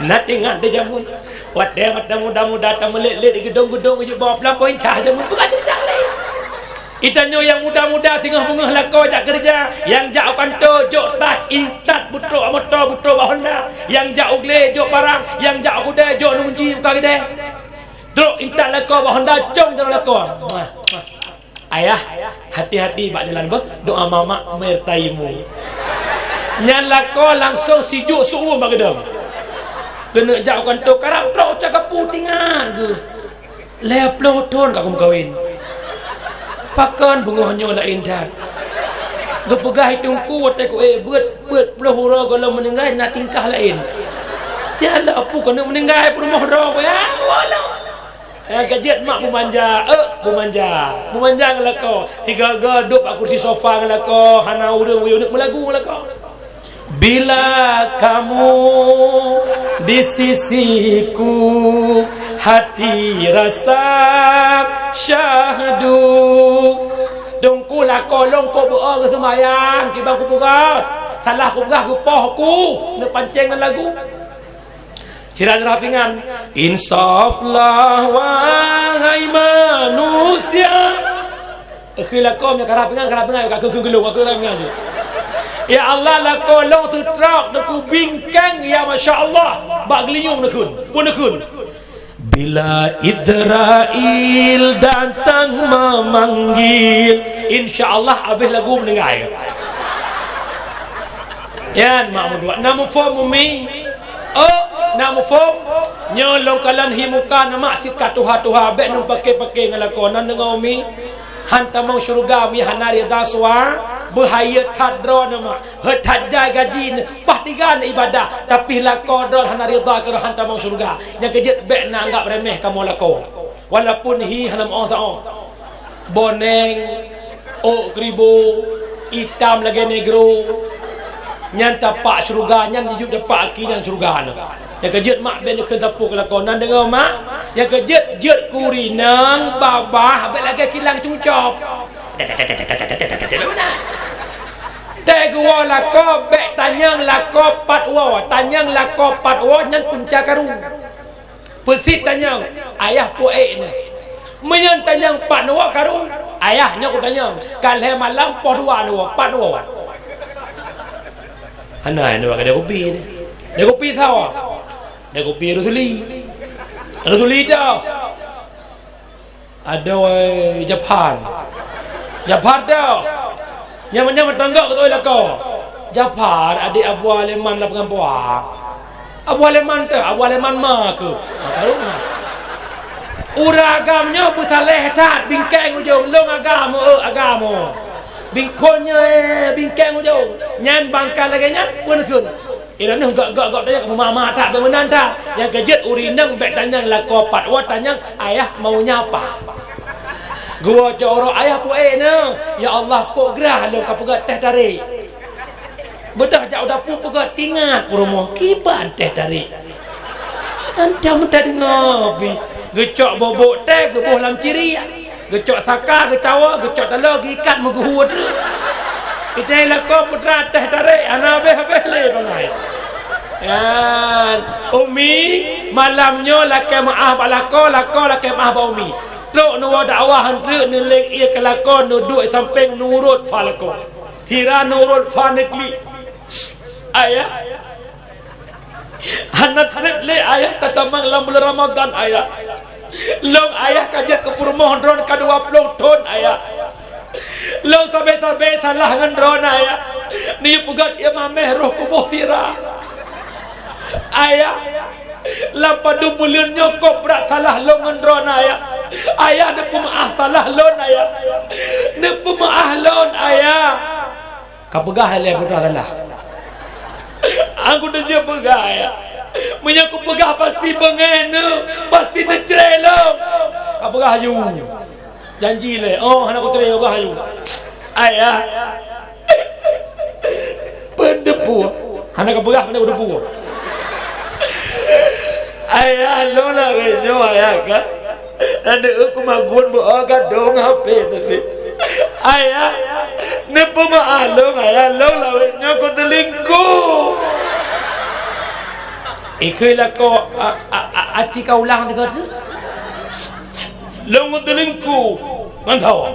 [SPEAKER 1] Nak tengok dia jamun. Wat dia muda-muda tak melek-lek di gedung-gedung je bawa pelampau incah jamun pegah cerita le. Itanyo yang muda-muda singah bungah lakau jak kerja, yang jak kantor jok tak intat butrok motor butrok Honda, yang jak ugle jok barang, yang jak kuda jok nunji buka kedai. Truk intat lakau Honda jom jalan lakau. Ayah, hati-hati bak jalan bah, doa mama mertaimu. Nyan lakau langsung sijuk suruh bak gedam. Kena jak kantor karap truk cakap putingan ke. Leploh ton kak kawin. Pakan bungohnya lain dan gepegah hitungku watai ku beut pelahura kalau meninggal nak tingkah lain tiada apa kena meninggal rumah dah ya wala gajet mak bumanja ngelako tiga duduk kat kursi sofa ngelako hana urang unik melagu ngelako bila kamu di sisiku hati rasa syahdu dongku lakon ko beror ke sembahyang kibang ku pegat salah ku pegat ku poh ku nak pancing lagu ciran rapingan insaflah wahai manusia lakon nya karapingan ka gelung aku rapingan je. Ya Allah lakon long tu trak aku bingkang ya masya-Allah bak geliung nakun pun nakun. Bila Israel datang memanggil, insya-Allah habis lagu mendengar. Ya, mak dua. Nama form umi. Nama form nyolong kalan himuka nama sikat tuha bek nang pakai ngalakonan dengan umi. Hantamang syurga mi hanari daswa bahaya tadro nama hetat jai gaji pahtigan ibadah tapi lako dron hanari da ke hantamang syurga yang kejet bek nak anggap remeh kamu lako walaupun hi hanam oh boneng kribo hitam lagi negro nyan tapak syurga nyan hidup dapat aki yang syurga yang kejet mak ben ke tapuk lakonan dengan mak yang kejet jet kurinang babah bek lagi kilang cucop tegua lako bek tanyang lako patwa tanyang lako patwa nyan punca karu pesit tanyang ayah poek ni menyan tanyang patwa karu Ayahnya aku tanya, kalau malam poh 2 dua, 4 dua. Anai ni pakai dia kopi ni. Dia kopi tahu. Dia kopi Rusuli. Rusuli dah. Ada Japar. Japar dah. Nyaman-nyaman tanggak tu lah kau. Japar adik Abu Aleman lah pengampuan. Abu Aleman tu, Abu Aleman mak ke? Tahu tak? Uragamnya butaleh tak bingkeng ujung long agama. Bingkonya bingkeng ujung. Nyan bangkal lagi nyan pun kun. Ira ni gak tanya ke mama tak bemenan tak. Yang kejet urinang bek tanya lakopat. Wa tanya ayah maunya apa? Gua coro ayah pu na. Ya Allah pok gerah lo kapugat teh tarik. Bedah jak udah pu pegat tingat promo kiban teh tarik. Anda mentah dengar bi. Gecok bobok teh gebuh lam ciri. Gecok saka gecawa gecok telur gikat meguhud. Kita lakon putra teh tarik ana habis le bangai. Kan Umi malamnya lakai maaf balako lakai maaf ba Umi. Tok nu dakwah henteu nu lek ia kelakon nu duk samping nurut falako. Kira nurut fanekli. Ayah anak harap le ayah tatamang dalam bulan Ramadan ayah. Long ayah kajet ke Purmoh drone ke 20 ton ayah. Long sabe-sabe salah dengan drone ayah. Ni pegat imam roh kubuh sirah. Ayah lapadu bulan nyokop berat salah long dengan drone ayah. Ayah ni pemaaf salah lon ayah. Ni pemaaf lon ayah. Kau pegah le putra salah. Aku dah je pegah ayah. Menyaku pegah pasti bengenu, pasti necere lo. Kau pegah haju. Janji le. Oh, anak aku tere pegah haju. Ayah. Pendepu. Anak kau pegah pendepu. Ayah lo nak benyo ayah kan. Ada aku magun bu agak dong HP tapi. Ayah, ni pemaalong ayah lo lawetnya ko selingkuh. Ikulah ko aci kau ulang dekat tu. Lo ko selingkuh. Mantau.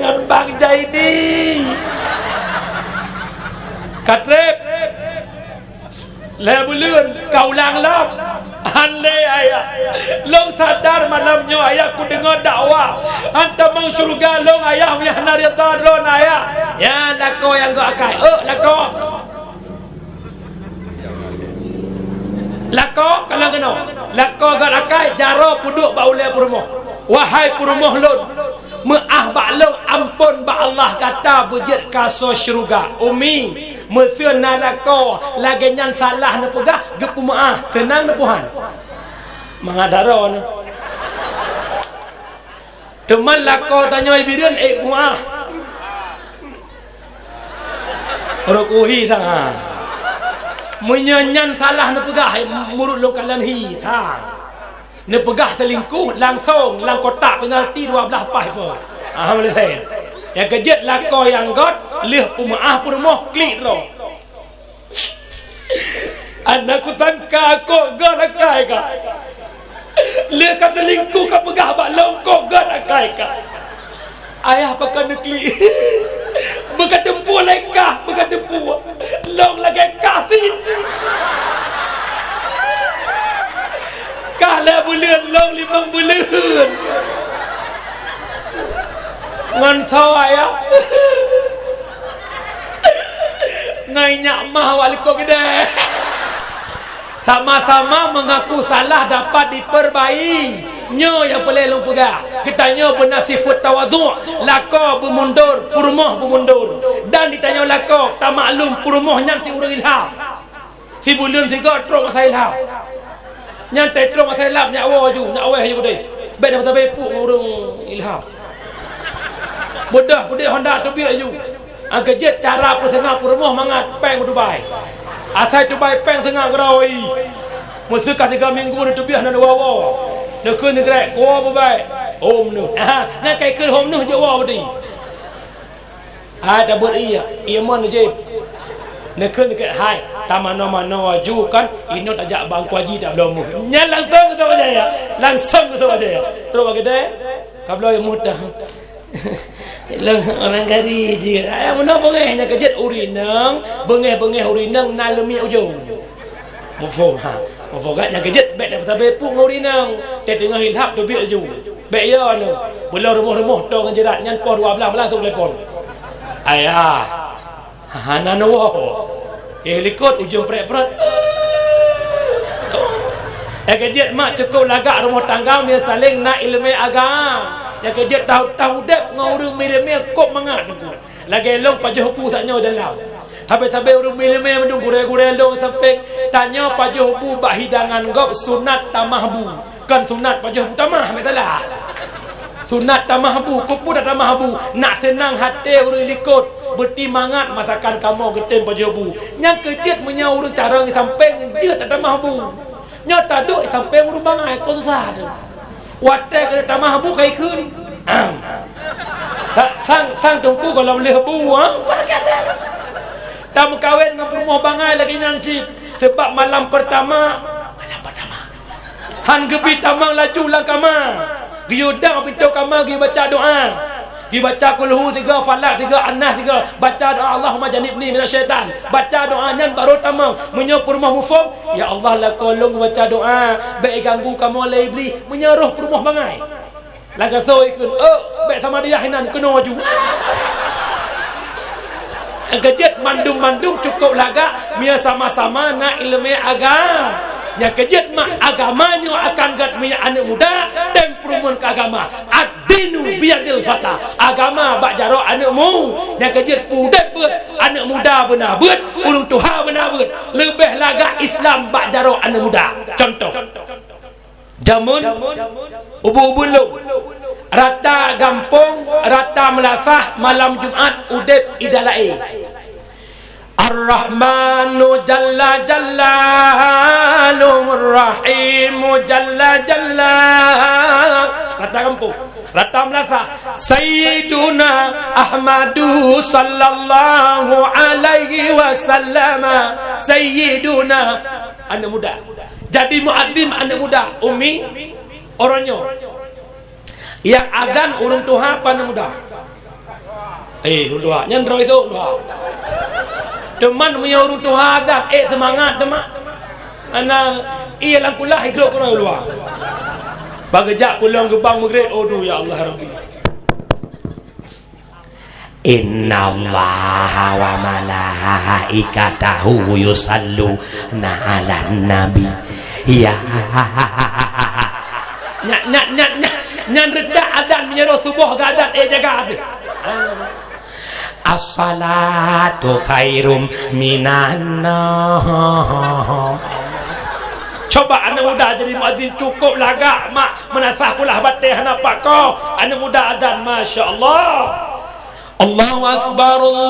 [SPEAKER 1] Ngan bang Jaini. Katrep. Le bulan kau ulang lam. Hanle ayah. Long sadar malamnya ayah ku dengar dakwah. Anta mang surga long ayah yang narita ron ayah. Ya lako yang go akai. Lako. Lako kalau kena. Lako go akai jaro puduk ba ule Purmoh. Wahai Purmoh lon. Maah ba long ampun ba Allah kata bujit kaso syurga. Umi Mesir nalako lagi nyan salah na pegah gepu maah senang na puhan mangadaron teman lako tanya ibiran maah rokuhi tang menyanyan salah na pegah murut lokalan hi tang na pegah selingkuh langsung lang kotak penalti 12 pas pun alhamdulillah. Yang kejet lako yang god lih pemaah Purmoh klik ro. Anakku tangka aku god akai ka. Lih kata lingku ka pegah bak longkok god akai ka. Ayah pakai klik. Bukan tempur lekah, bukan tempur. Long lagi kasin. Kala bulan long 5 bulan. Ngan sawaya ngai nyak mah waliko gede sama-sama mengaku salah dapat diperbaiki nyo yang pelelong pegah kita nyo bernasifut tawadhu lako bermundur Purmoh bermundur dan ditanya lako tak maklum Purmoh nyan si urang ilham si bulan si gotrok masa ilham nyan tetrok masa ilham nyak awah ju nyak awah ju gede bet masa bepu urang ilham Budak Honda tu biar you. Kejet cara persengah Purmoh mangat peng Dubai. Asal Dubai peng sengah gerawai. Musuh 3 minggu ni tu biar nak wawa. Nak kun negara ko babai. Om nu. Nak kai kun hom nu je wawa tadi. Ada buat iya. Ia mon je. Nekun dekat hai tamano-mano waju kan ino tajak bang kuaji tak belum nya langsung ke Jaya langsung ke Jaya terus bagi dia kablo yang mudah lang orang gari je ay mana bengehnya kejet urinang bengeh urinang nalemi ujung mufum ha mufoganya kejet bek dah sampai pung urinang te tengah hilap tu bi ujung bek ya no bola rumah-rumah to kan jerat nyan por 12 belas telepon ayah Hananowo likut ujung pret-pret kejet mak cukup lagak rumah tangga dia saling nak ilmu agama yang kejet tahu dep ngurung milih kop mangat lagi long pajuh pu saknya dalam habis-habis urung milih mendung gure-gure long sampai tanya pajuh pu bak hidangan gop sunat tamahbu kan sunat pajuh pu tamah metalah sunat tamahbu kupu dah tamahbu nak senang hati urang likut bertimangat masakan kamu getem pajobu yang kejet menyau urang carang samping je tak tamahbu nyata duk samping urang bangai ko susah tu wate ke tamahbu kai khun sang tungku kalau boleh bu apa kata tam kawin dengan rumah bangai lagi nyanci sebab malam pertama han gepi tamang laju lang kama giudang pintu kamar gi baca doa gi baca qul hu 3 falak 3 annas 3 baca doa Allahumma janibni minasyaitan baca doa nyan baru tamam menyuruh rumah mufum ya Allah la kolong baca doa baik ganggu kamu oleh iblis menyeruh rumah bangai laga so ikun baik sama dia hinan kena maju kejet mandum cukup laga mia sama-sama nak ilmu agama yang kejet mak agamanya akan gat minyak anak muda dan perumahan ke agama ad-dinu biyadil fata agama bak jaro anakmu yang kejet pudet ber anak muda benar ber ulung tuha benar ber lebih laga Islam bak jaro anak muda contoh jamun ubu-ubu lu rata gampung rata melasah malam Jumat udep idalai Ar-Rahmanu Jalla Jallaluhur Rahimu Jalla Jalla rata kampung rata melasa Sayyiduna Ahmadu Sallallahu Alaihi Wasallam Sayyiduna anak muda jadi muadzin anak muda umi orangnya yang azan urung tuha anak muda dua nyandro itu dua teman punya urung tuha azan semangat teman anak ia langkulah hidup kurang luar bagajak pulang ke bang maghrib aduh ya Allah Rabbi innallaha wa malaikatahu yusalluna 'alan nabi ya nyan redak adan menyeru subuh ke adan jaga ada as-salatu khairum minan nawm coba anak muda jadi muadzin cukup lagak mak menasah kulah batih nampak kau anak muda adan masya-Allah Allahu akbar Allahu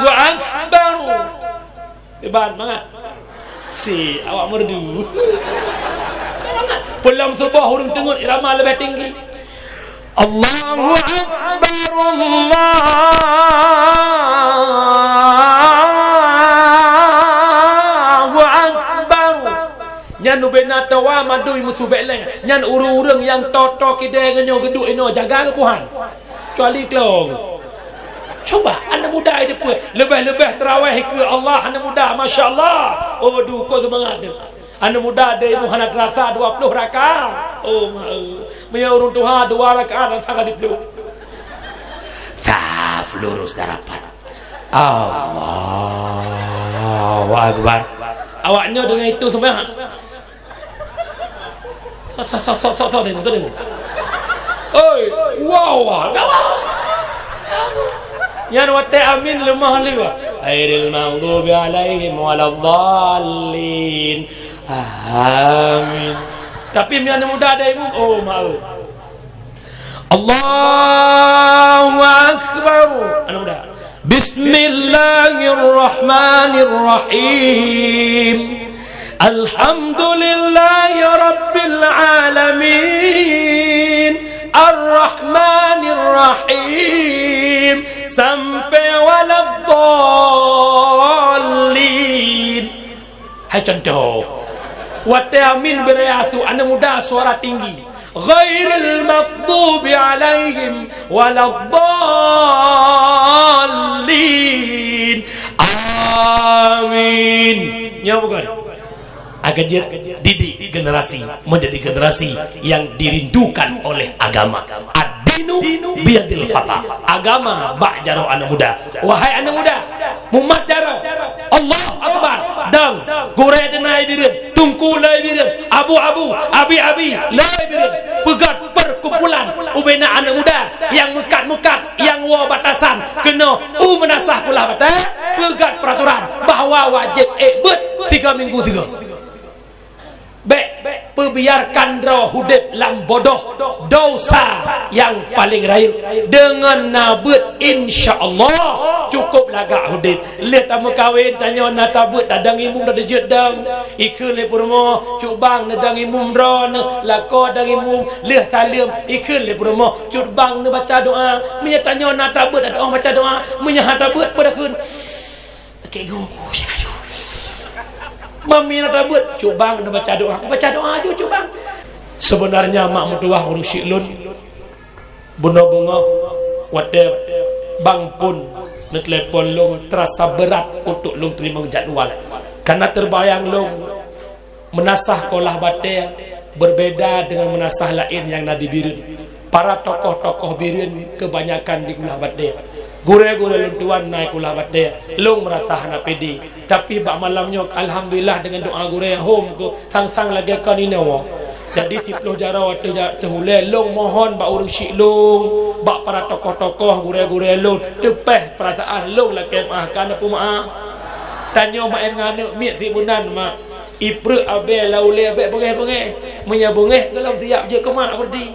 [SPEAKER 1] akbar iban mangat si awak merdu pulang subuh hurung tengut irama lebih tinggi Allahu akbar Allahu akbar nyan ubena tawa madui musubeleng nyan urung-urung yang toto kide nyo geduk ino jaga ke Tuhan kecuali kelong coba anak muda itu pun lebih-lebih terawih ke Allah anak muda masya-Allah oh duko semangat dia anak muda ada ibu anak rasa 20 rakaat oh punya urung Tuhan 2 rakaat dan sangat dipeluk taf lurus darapat Allahu akbar awaknya dengan itu semua sok demo oi wow yan wate amin lemah liwa airil maghdubi alaihim waladdallin amin tapi yang muda ada ibu oh mau Allahu akbar anak muda bismillahirrahmanirrahim alhamdulillahi rabbil alamin Ar-Rahmanir Rahim sampai waladdallin. Hai contoh. Wa ta'min birayasu anak muda suara tinggi. Ghairil maghdubi alaihim waladdallin. Amin. Ya bukan. Agar dia didik generasi menjadi generasi yang dirindukan oleh agama. Ad-dinu biyadil fata. Agama bak jaro anak muda. Wahai anak muda, mumat jaro. Allah Akbar. Dang gore denai birin, tungku lai birin, abu-abu, abi-abi lai birin. Pegat perkumpulan ubena anak muda yang mekat-mekat, yang wa batasan kena menasah pula batas. Pegat peraturan bahawa wajib bet 3 minggu 3. Perbiarkan roh hudib lam bodoh dosa yang paling raya dengan nabut insya-Allah cukup lagak hudib. Lihat tamu kahwin tanya na tabut tadang imum dah jedang ikun le purmo cubang nedang imum ron lako dang imum leh salim ikun le purmo cubang ne baca doa menya tanya na tabut ada orang baca doa menya tabut pada kun kego syakayu mami nak tabut cubang nak baca doa je cubang. Sebenarnya mak mertua urus syilun bunga-bunga wadep bang pun nak telefon long terasa berat untuk long terima jadual karena terbayang long menasah kolah batin berbeda dengan menasah lain yang nadi birin. Para tokoh-tokoh birin kebanyakan di kulah batin. Gure-gure luntuan naik ulah batin long merasa nak pedi tapi bak malamnya alhamdulillah dengan doa gure home ko sang-sang lagi kan ini wa jadi 10 jara waktu tehule long mohon bak urus syik long bak para tokoh-tokoh gure-gure long tepeh perasaan long lah kemahkan apa maaf tanya mak ngane miat sibunan mak iprek abe laule abe bengeh-bengeh menyabungeh kalau siap je ke mak berdi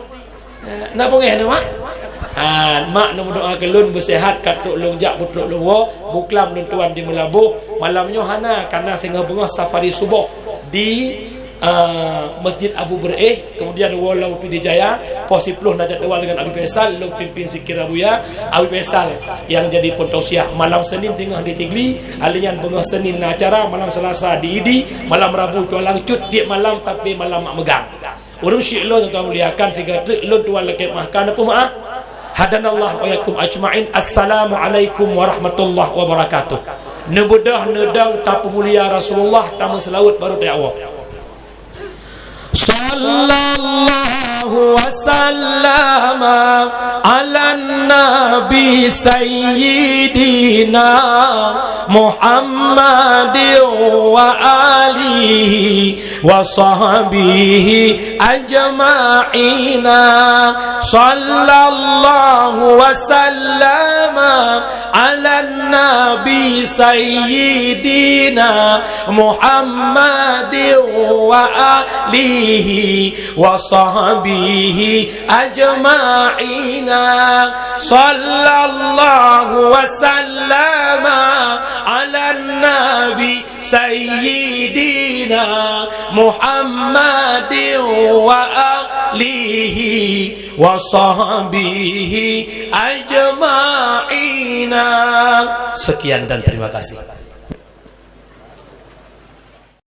[SPEAKER 1] nak bengeh nak mak mak nak berdoa ke lun bersihat katuk lung jak putuk lung wo buklam lun tuan di Melabuh malamnya hana karena tengah bengah safari subuh di Masjid Abu Bereh kemudian walau Pidi Jaya pos 10 nak jadwal dengan Abi Faisal lung pimpin sikir Abuya Abi Faisal yang jadi pentausiah malam Senin tengah di Tigli alian bengah Senin na acara malam Selasa di Idi malam Rabu tualang cut di malam tapi malam mak megang urung syik lo tuan muliakan 3 trik lun tuan lekep mahkan apa maaf. Hadanallah wa yakum ajma'in. Assalamualaikum warahmatullahi wabarakatuh. Nebudah nedang tapu mulia Rasulullah tamu selawat baru da'wah. Sallallahu wasallama ala nabi sayyidina Muhammadin wa alihi wa sahbihi ajma'ina. Sallallahu wasallama ala nabi sayyidina Muhammadin wa alihi wa sahbihi ajma'ina. Sallallahu wasallama ala nabi sayyidina Muhammadin wa alihi wa sahbihi ajma'ina. Sekian dan terima kasih.